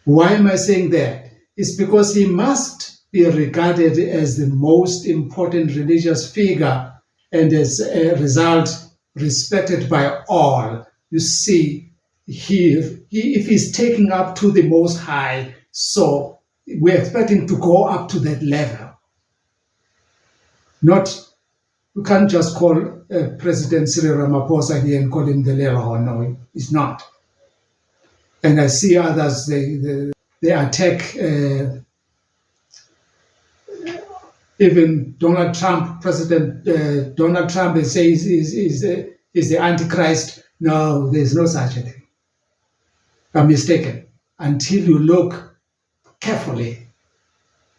Why am I saying that? It's because he must be regarded as the most important religious figure, and as a result, respected by all. You see, if he's taken up to the Most High, so we're expecting to go up to that level. You can't just call President Cyril Ramaphosa here and call him the Lero. No, it's not. And I see others, they attack even Donald Trump, President Donald Trump, and say is the Antichrist. No, there's no such a thing. I'm mistaken until you look carefully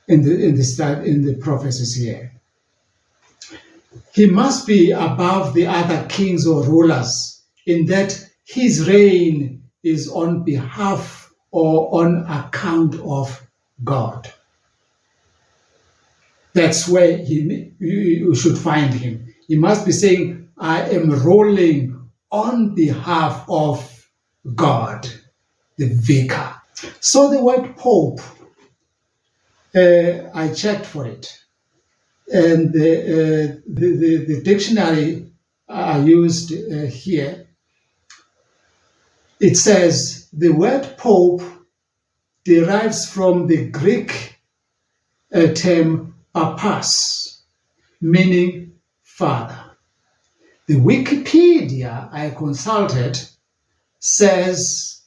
in the prophecies here. He must be above the other kings or rulers in that his reign is on behalf or on account of God. That's where you should find him. He must be saying, I am ruling on behalf of God, the vicar. So the word Pope, I checked for it. And the dictionary I used here, it says the word Pope derives from the Greek term papas, meaning father. The Wikipedia I consulted says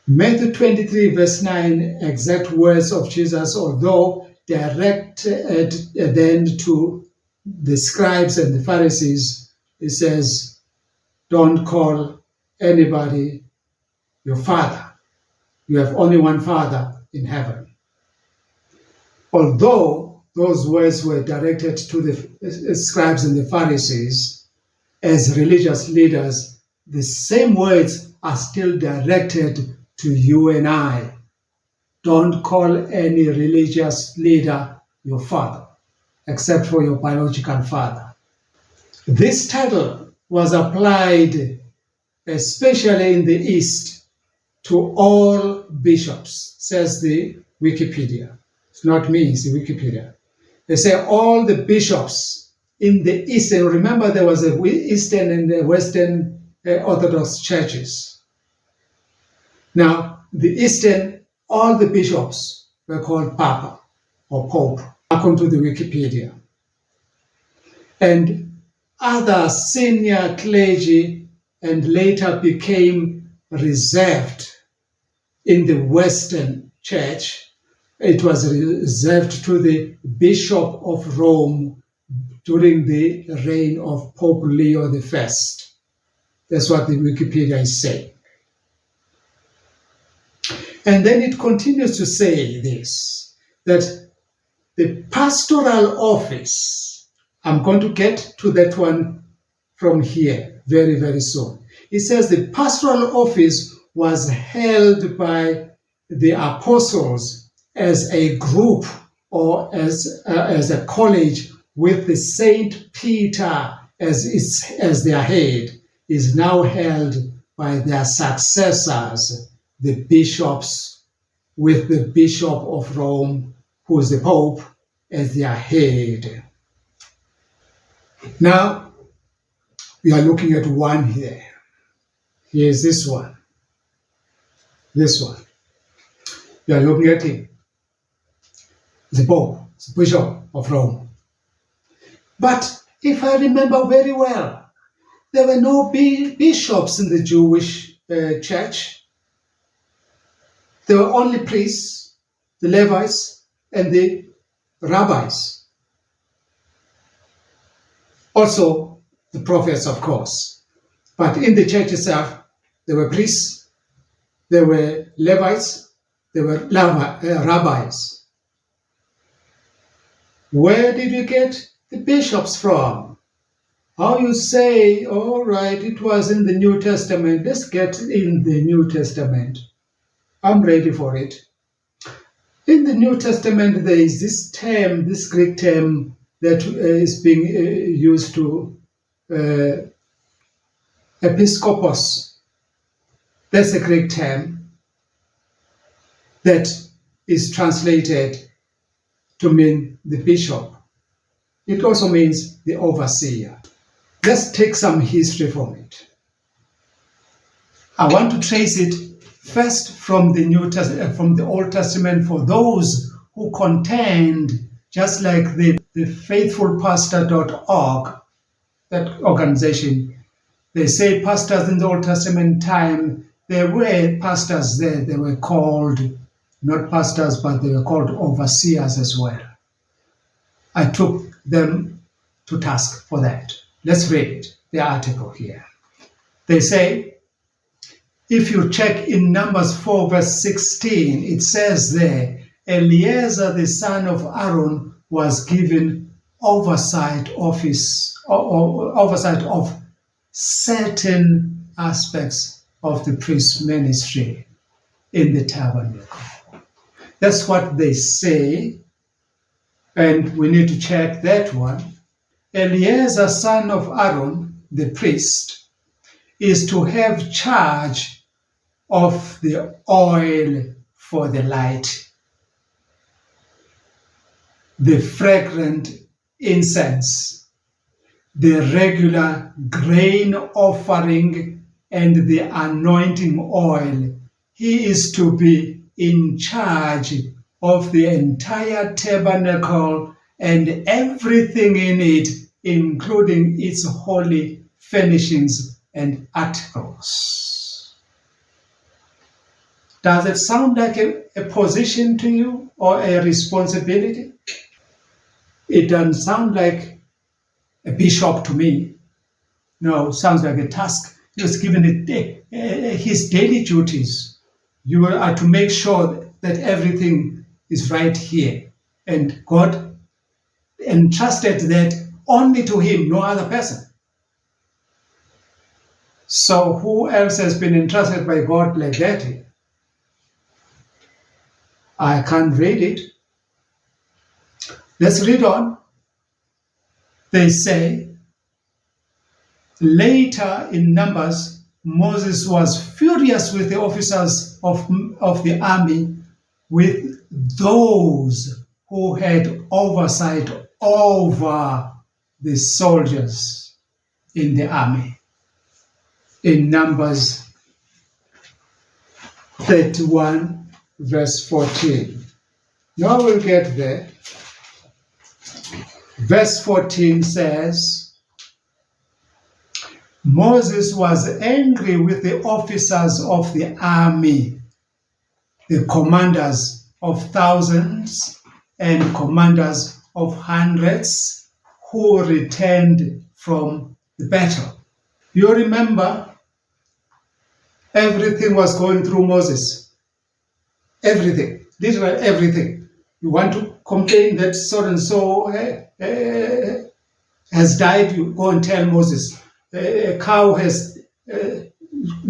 Matthew 23 verse 9, exact words of Jesus, although directed then to the scribes and the Pharisees, it says, don't call anybody your father. You have only one Father in heaven. Although those words were directed to the scribes and the Pharisees as religious leaders, the same words are still directed to you and I. Don't call any religious leader your father, except for your biological father. This title was applied, especially in the East, to all bishops, says the Wikipedia. It's not me, it's the Wikipedia. They say all the bishops in the East, and remember there was a Eastern and the Western Orthodox churches. Now, the Eastern, all the bishops were called Papa or Pope, according to the Wikipedia. And other senior clergy and later became reserved in the Western Church. It was reserved to the Bishop of Rome during the reign of Pope Leo I. That's what the Wikipedia is saying. And then it continues to say this, that the pastoral office, I'm going to get to that one from here very, very soon. It says the pastoral office was held by the apostles as a group or as a college with the Saint Peter as their head, is now held by their successors, the bishops, with the Bishop of Rome, who is the Pope, as their head. Now, we are looking at one here. Here's this one. This one. We are looking at him. The Pope, the Bishop of Rome. But if I remember very well, there were no bishops in the Jewish church. There were only priests, the Levites, and the rabbis. Also, the prophets, of course. But in the church itself, there were priests, there were Levites, there were rabbis. Where did you get the bishops from? How you say, all right, it was in the New Testament. Let's get in the New Testament. I'm ready for it. In the New Testament, there is this term, this Greek term that is being used to episkopos. That's a Greek term that is translated to mean the bishop. It also means the overseer. Let's take some history from it. I want to trace it first from the from the Old Testament for those who contend, just like the faithfulpastor.org, that organization. They say pastors in the Old Testament time, there were pastors there. They were called, not pastors, but they were called overseers as well. I took them to task for that. Let's read the article here. They say, if you check in Numbers 4 verse 16, it says there, Eleazar the son of Aaron was given oversight of certain aspects of the priest's ministry in the tabernacle. That's what they say, and we need to check that one. Eleazar, son of Aaron, the priest, is to have charge of the oil for the light, the fragrant incense, the regular grain offering, and the anointing oil. He is to be in charge of the entire tabernacle and everything in it, including its holy furnishings and articles. Does it sound like a position to you or a responsibility? It doesn't sound like a bishop to me. No, it sounds like a task. He was given his daily duties. You are to make sure that everything is right here. And God entrusted that only to him, no other person. So who else has been entrusted by God like that? I can't read it. Let's read on. They say, later in Numbers, Moses was furious with the officers of the army, with those who had oversight over the soldiers in the army. In Numbers 31, verse 14. Now we'll get there. Verse 14 says, Moses was angry with the officers of the army, the commanders of thousands and commanders of hundreds who returned from the battle. You remember, everything was going through Moses. Everything, literally everything. You want to complain that so and so has died, you go and tell Moses. A cow has,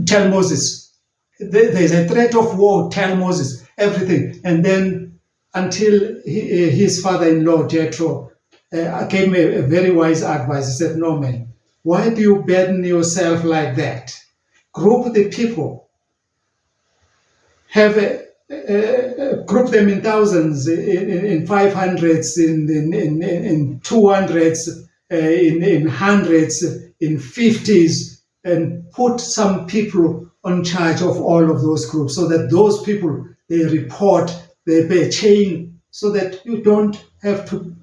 tell Moses. There's a threat of war, tell Moses. Everything. And then until his father-in-law, Jethro, gave me a very wise advice. He said, no, man, why do you burden yourself like that? Group the people. Have group them in thousands, in 500s, in 200s, in hundreds, in 50s, and put some people on charge of all of those groups so that those people, they report, they pay a chain so that you don't have to.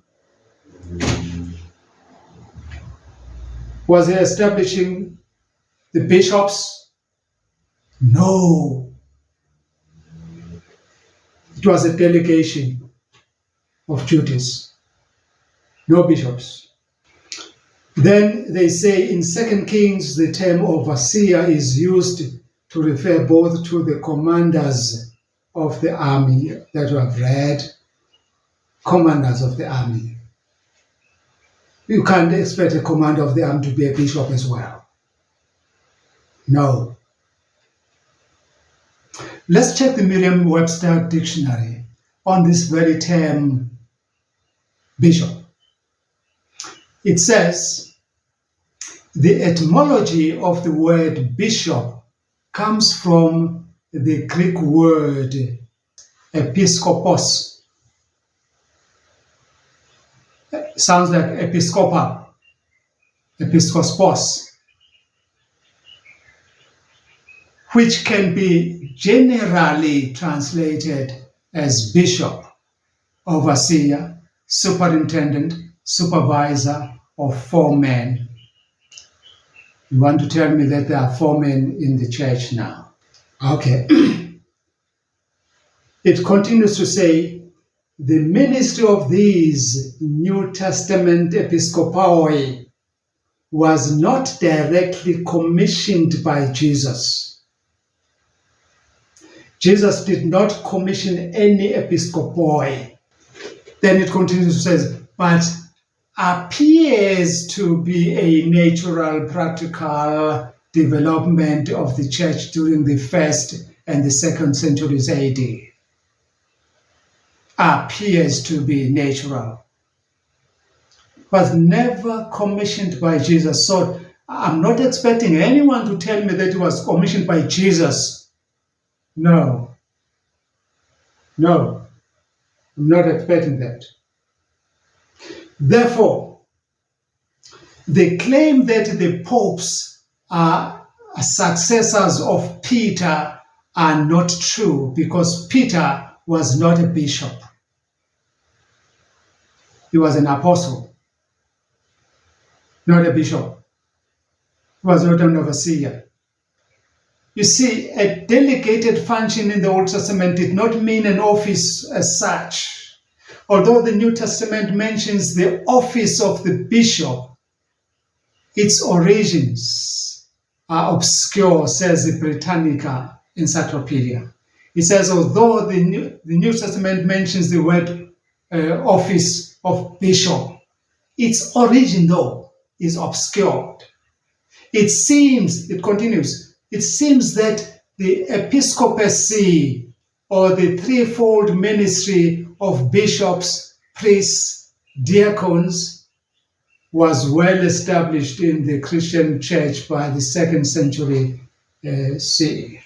Was he establishing the bishops? No. It was a delegation of duties. No bishops. Then they say in 2 Kings, the term overseer is used to refer both to the commanders of the army that you have read, commanders of the army. You can't expect a commander of the army to be a bishop as well. No. Let's check the Merriam-Webster dictionary on this very term, bishop. It says, the etymology of the word bishop comes from the Greek word episkopos. Sounds like episcopal, episkopos, which can be generally translated as bishop, overseer, superintendent, supervisor, or foreman. You want to tell me that there are foremen in the church now? Okay. It continues to say, the ministry of these New Testament episcopoi was not directly commissioned by Jesus. Jesus did not commission any episcopoi. Then it continues to say, but appears to be a natural, practical development of the church during the 1st and the 2nd centuries AD. Appears to be natural. Was never commissioned by Jesus. So I'm not expecting anyone to tell me that it was commissioned by Jesus. No. I'm not expecting that. Therefore, the claim that the popes are successors of Peter are not true, because Peter was not a bishop. He was an apostle, not a bishop. He was not an overseer. You see, a delegated function in the Old Testament did not mean an office as such. Although the New Testament mentions the office of the bishop, its origins are obscure, says the Britannica Encyclopedia. It says, although the New Testament mentions the word office of bishop, its origin, though, is obscured. It continues, it seems that the episcopacy, or the threefold ministry of bishops, priests, diacons, was well established in the Christian church by the 2nd century CE.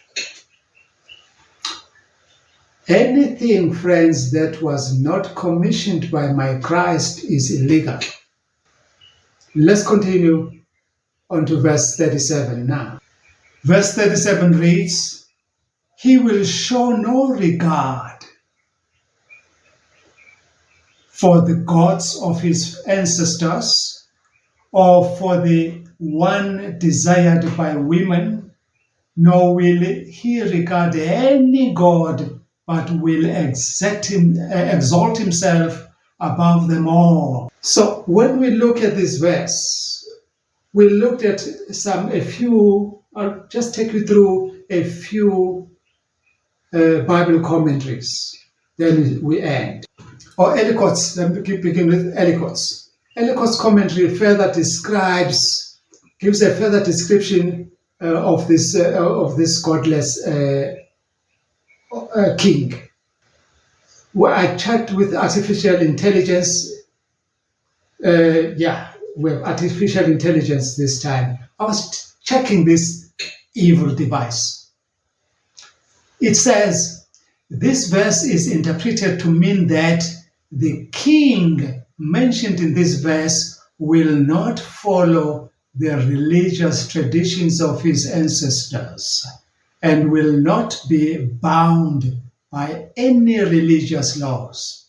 Anything, friends, that was not commissioned by my Christ is illegal. Let's continue on to verse 37 now. Verse 37 reads, he will show no regard for the gods of his ancestors, or for the one desired by women, nor will he regard any god, but will exalt himself above them all. So when we look at this verse, we looked at I'll just take you through a few Bible commentaries. Then we end. Or Ellicott's, let me begin with Ellicott's. Ellicott's commentary further gives a further description of this godless king. Where I checked with artificial intelligence. We have artificial intelligence this time. I was checking this evil device. It says, this verse is interpreted to mean that the king mentioned in this verse will not follow the religious traditions of his ancestors and will not be bound by any religious laws.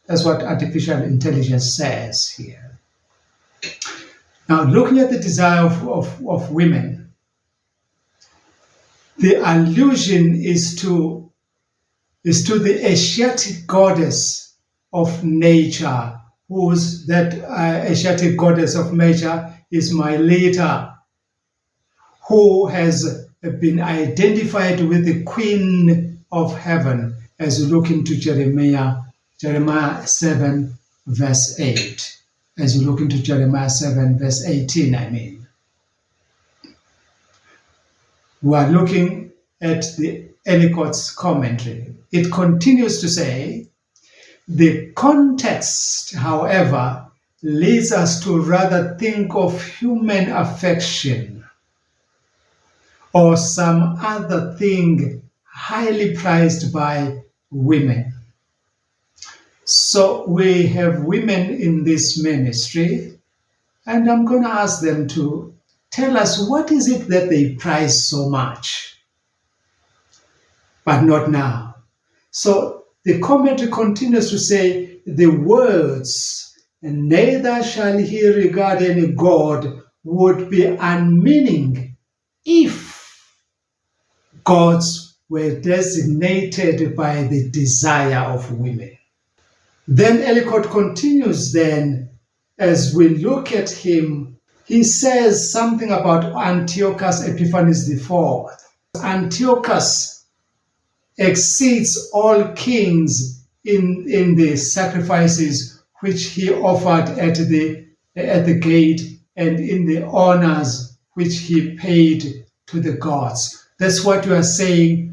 That's what artificial intelligence says here. Now, looking at the desire of women, the allusion is to the Asiatic goddess of nature, that Asiatic goddess of nature is Mylitta, who has been identified with the Queen of Heaven, as you look into Jeremiah 7, verse 8. As you look into Jeremiah 7, verse 18, I mean. We are looking at the Ellicott's commentary. It continues to say, the context, however, leads us to rather think of human affection or some other thing highly prized by women. So we have women in this ministry, and I'm going to ask them to tell us what is it that they prize so much, but not now. So the commentary continues to say, the words, neither shall he regard any god, would be unmeaning if gods were designated by the desire of women. Then Ellicott continues then, as we look at him, he says something about Antiochus Epiphanes IV. Antiochus exceeds all kings in the sacrifices which he offered at the gate and in the honors which he paid to the gods. That's what you are saying,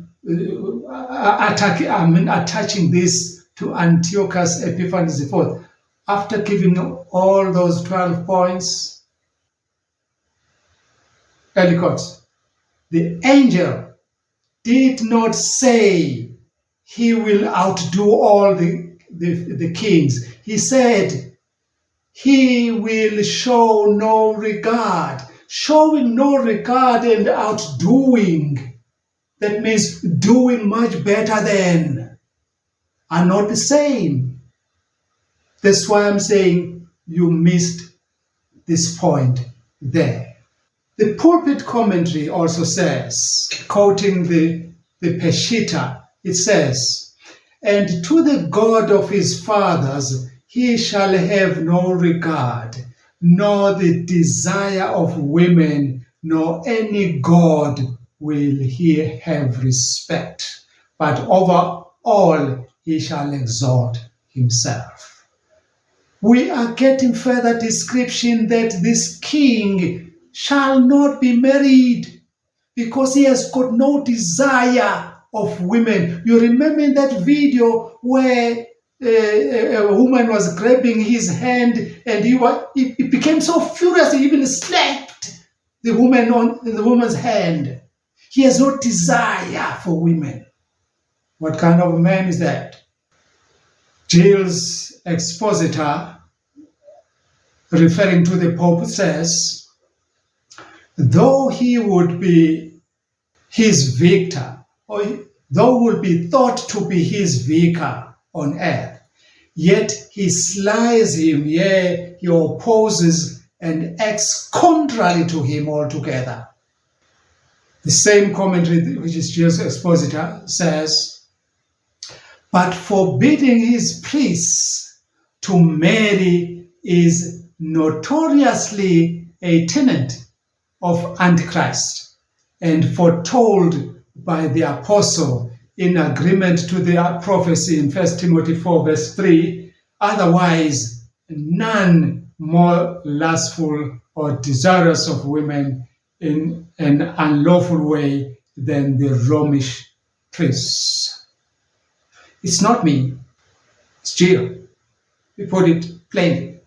attaching this to Antiochus Epiphanes IV. After giving all those 12 points, Ellicott, the angel did not say he will outdo all the kings. He said he will show no regard. Showing no regard and outdoing, that means doing much better than, are not the same. That's why I'm saying you missed this point there. The pulpit commentary also says, quoting the Peshitta, it says, "And to the God of his fathers he shall have no regard, nor the desire of women, nor any God will he have respect, but over all he shall exalt himself." We are getting further description that this king shall not be married because he has got no desire of women. You remember in that video where a woman was grabbing his hand and he became so furious he even slapped the woman on the woman's hand. He has no desire for women. What kind of a man is that? Giles Expositor, referring to the Pope, says, though he would be his victor, or though would be thought to be his vicar on earth, yet he slies him, yea, he opposes and acts contrary to him altogether. The same commentary, which is Giles Expositor, says, but forbidding his priests to marry is notoriously a tenet of Antichrist and foretold by the apostle in agreement to the prophecy in 1 Timothy 4 verse 3, otherwise none more lustful or desirous of women in an unlawful way than the Romish priests. It's not me, it's Gio. We put it plainly,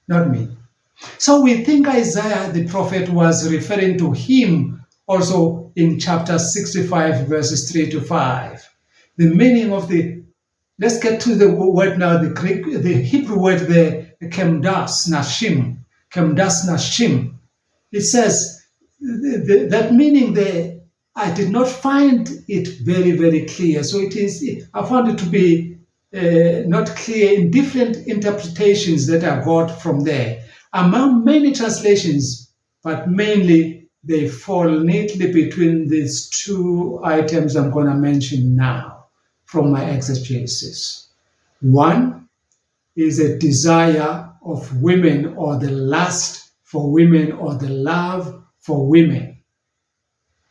not me. So we think Isaiah the prophet was referring to him also in chapter 65 verses 3 to 5. The meaning of let's get to the word now, the Hebrew word there, kemdas nashim. It says, that meaning there, I did not find it very, very clear. So I found it to be not clear in different interpretations that I got from there. Among many translations, but mainly they fall neatly between these two items I'm going to mention now from my exegesis. One is a desire of women, or the lust for women, or the love for women,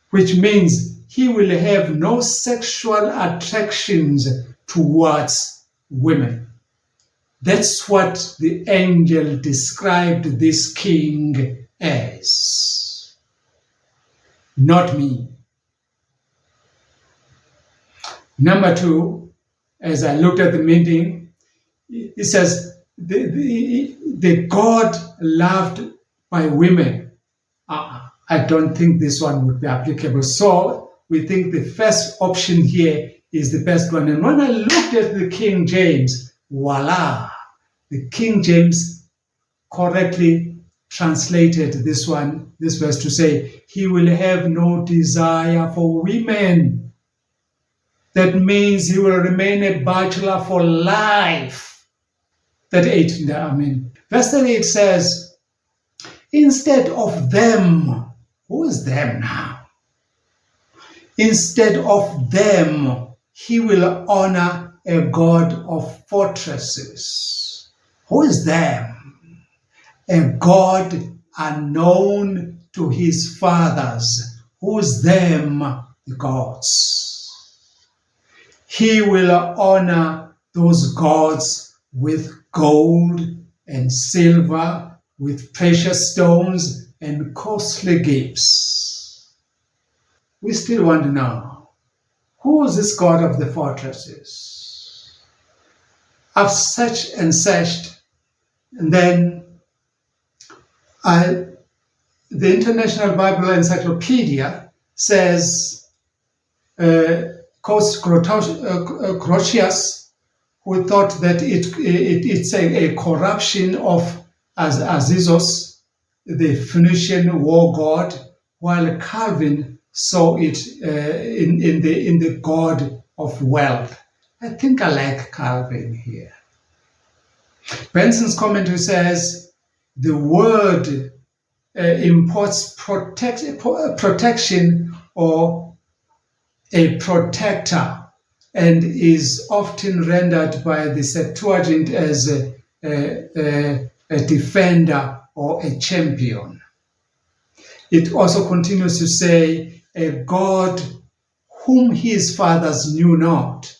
which means he will have no sexual attractions towards women. That's what the angel described this king as. Not me. Number two, as I looked at the meaning, it says the God loved by women. I don't think this one would be applicable. So we think the first option here is the best one. And when I looked at the King James, voila, the King James correctly translated this verse to say, he will have no desire for women. That means he will remain a bachelor for life. Verse 38 says, instead of them, who is them now? Instead of them, he will honor a God of fortresses. Who is them? A God unknown to his fathers. Who is them? The gods. He will honor those gods with gold and silver, with precious stones and costly gifts. We still want to know, who is this God of the fortresses? I've searched and searched, and then the International Bible Encyclopedia says, quotes Grotius, who thought that it's a corruption of Azizos, the Phoenician war god, while Calvin saw it in the god of wealth. I think I like Calvin here. Benson's commentary says the word imports protection or a protector, and is often rendered by the Septuagint as a defender or a champion. It also continues to say, a God whom his fathers knew not,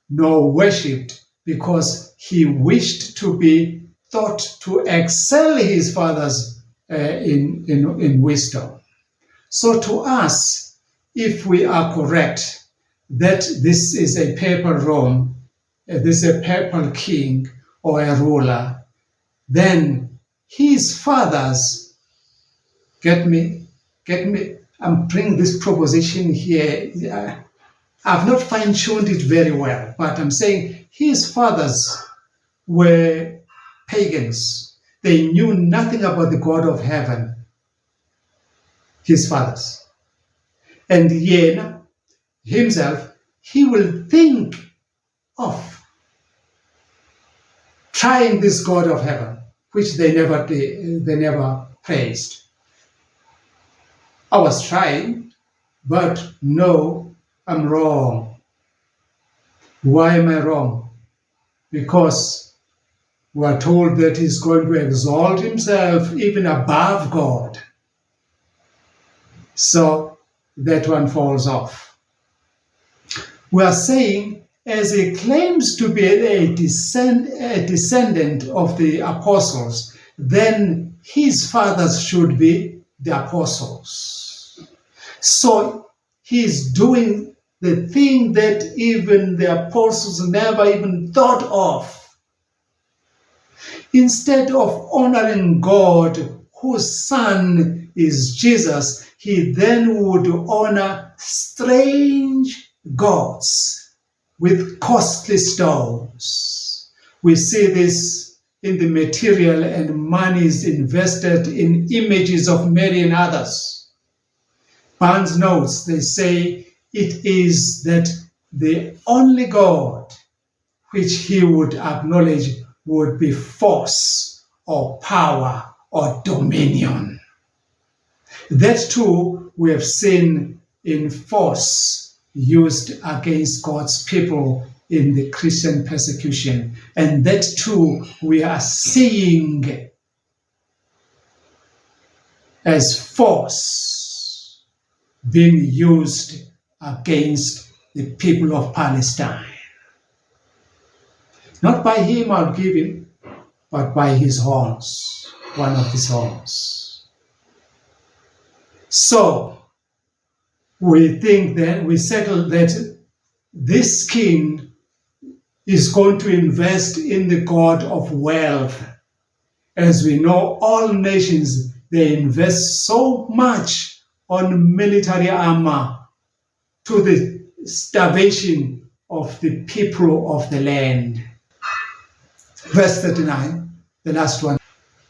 nor worshipped, because he wished to be thought to excel his fathers in wisdom. So to us, if we are correct that this is a papal Rome, this is a papal king or a ruler, then his fathers, get me, I'm bringing this proposition here. I've not fine-tuned it very well, but I'm saying his fathers were pagans. They knew nothing about the God of heaven, his fathers. And yet, himself, he will think of trying this God of heaven, which they never praised. I was trying, but no, I'm wrong. Why am I wrong? Because we are told that he's going to exalt himself even above God. So that one falls off. We are saying, as he claims to be a descendant of the apostles, then his fathers should be the apostles. So he's doing the thing that even the apostles never even thought of. Instead of honoring God, whose son is Jesus, he then would honor strange gods with costly stones. We see this in the material and monies invested in images of Mary and others. Barnes notes, they say it is that the only God which he would acknowledge would be force or power or dominion. That too we have seen in force used against God's people in the Christian persecution. And that too we are seeing as force being used against the people of Palestine. Not by him I'll give him, but by his horns, one of his horns. So, we think then, we settle that this king is going to invest in the God of wealth. As we know, all nations, they invest so much on military armor to the starvation of the people of the land. Verse 39, the last one.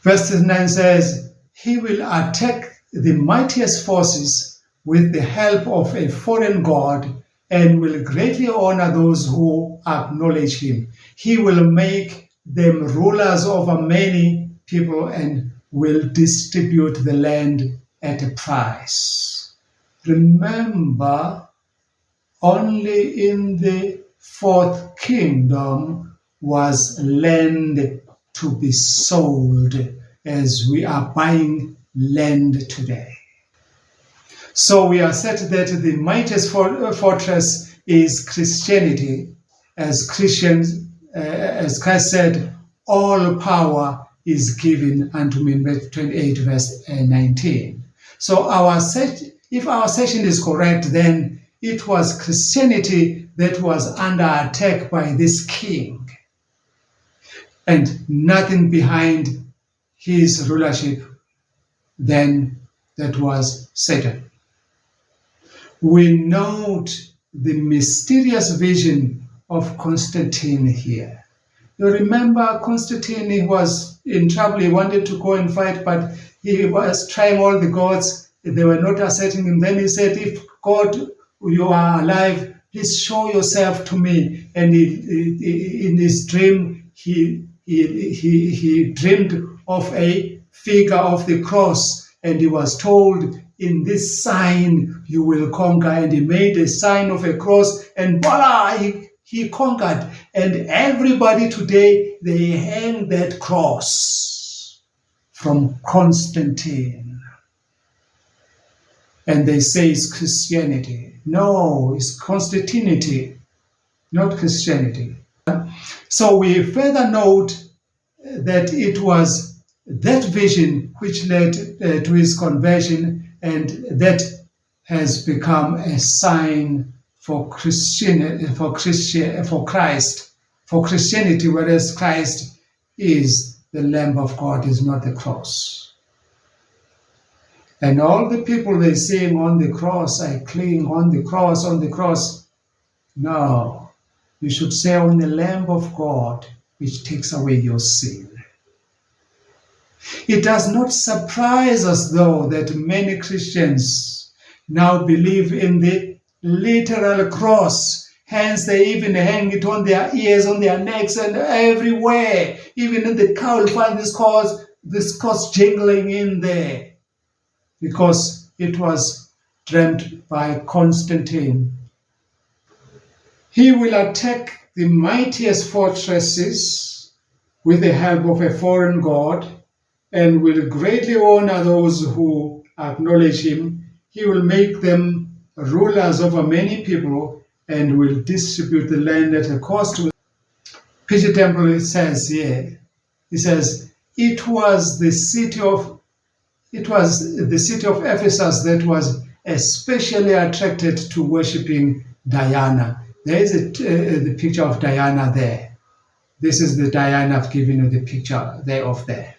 Verse 39 says, he will attack the mightiest forces with the help of a foreign god and will greatly honor those who acknowledge him. He will make them rulers over many people and will distribute the land at a price. Remember Only in the fourth kingdom was land to be sold, as we are buying land today. So we are said that the mightiest fortress is Christianity. As Christians, as Christ said, all power is given unto me, Matthew 28, verse 19. So if our session is correct, then it was Christianity that was under attack by this king, and nothing behind his rulership then that was Satan. We note the mysterious vision of Constantine here. You remember Constantine, he was in trouble. He wanted to go and fight, but he was trying all the gods. They were not accepting him. Then he said, if God, you are alive, please show yourself to me. And in his dream, he dreamed of a figure of the cross, and he was told, in this sign you will conquer. And he made a sign of a cross, and voila, he conquered. And everybody today, they hang that cross from Constantine. And they say it's Christianity. No, it's Constantinity, not Christianity. So we further note that it was that vision which led to his conversion, and that has become a sign for Christianity, whereas Christ is the Lamb of God, is not the cross. And all the people they sing on the cross, I cling on the cross, on the cross. No, you should say on the Lamb of God, which takes away your sin. It does not surprise us, though, that many Christians now believe in the literal cross. Hence, they even hang it on their ears, on their necks, and everywhere. Even in the car, you'll find this cross jingling in there, because it was dreamt by Constantine. He will attack the mightiest fortresses with the help of a foreign god, and will greatly honor those who acknowledge him. He will make them rulers over many people, and will distribute the land at a cost. Peter Temple says here, he says, it was the city of Ephesus that was especially attracted to worshipping Diana. There is the picture of Diana there. This is the Diana I've given you the picture thereof there.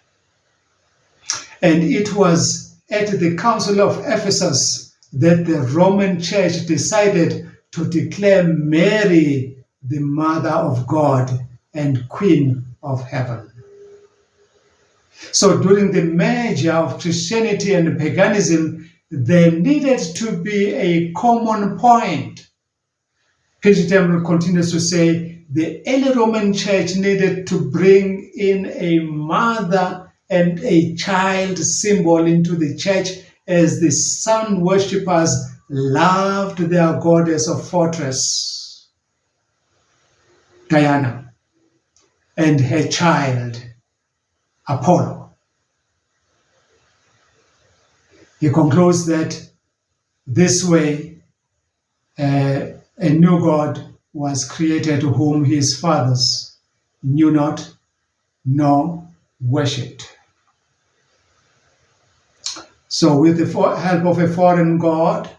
And it was at the Council of Ephesus that the Roman Church decided to declare Mary the Mother of God and Queen of Heaven. So during the merger of Christianity and paganism, there needed to be a common point. Peter Temple continues to say, the early Roman Church needed to bring in a mother and a child symbol into the church, as the sun worshippers loved their goddess of fortress, Diana, and her child, Apollo. He concludes that this way a new God was created whom his fathers knew not nor worshipped. So with the help of a foreign God,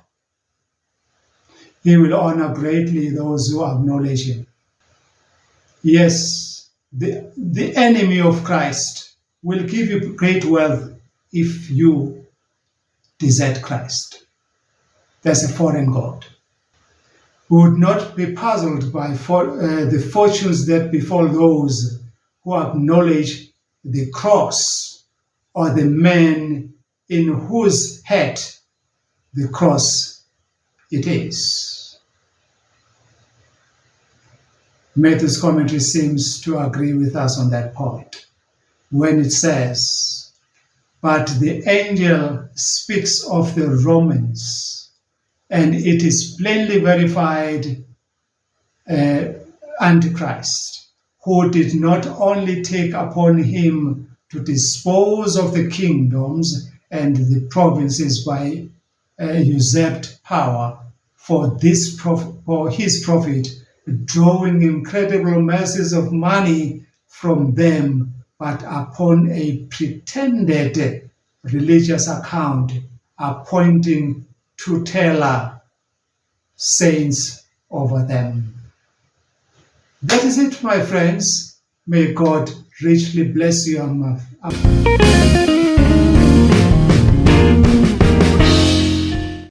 he will honor greatly those who acknowledge him. Yes, the enemy of Christ will give you great wealth if you desert Christ. There's a foreign God. We would not be puzzled by the fortunes that befall those who acknowledge the cross, or the man in whose head the cross it is. Matthew's commentary seems to agree with us on that point when it says, but the angel speaks of the Romans and it is plainly verified Antichrist, who did not only take upon him to dispose of the kingdoms and the provinces by usurped power for his profit, drawing incredible masses of money from them, but upon a pretended religious account, appointing tutelar saints over them. That is it, my friends. May God richly bless you.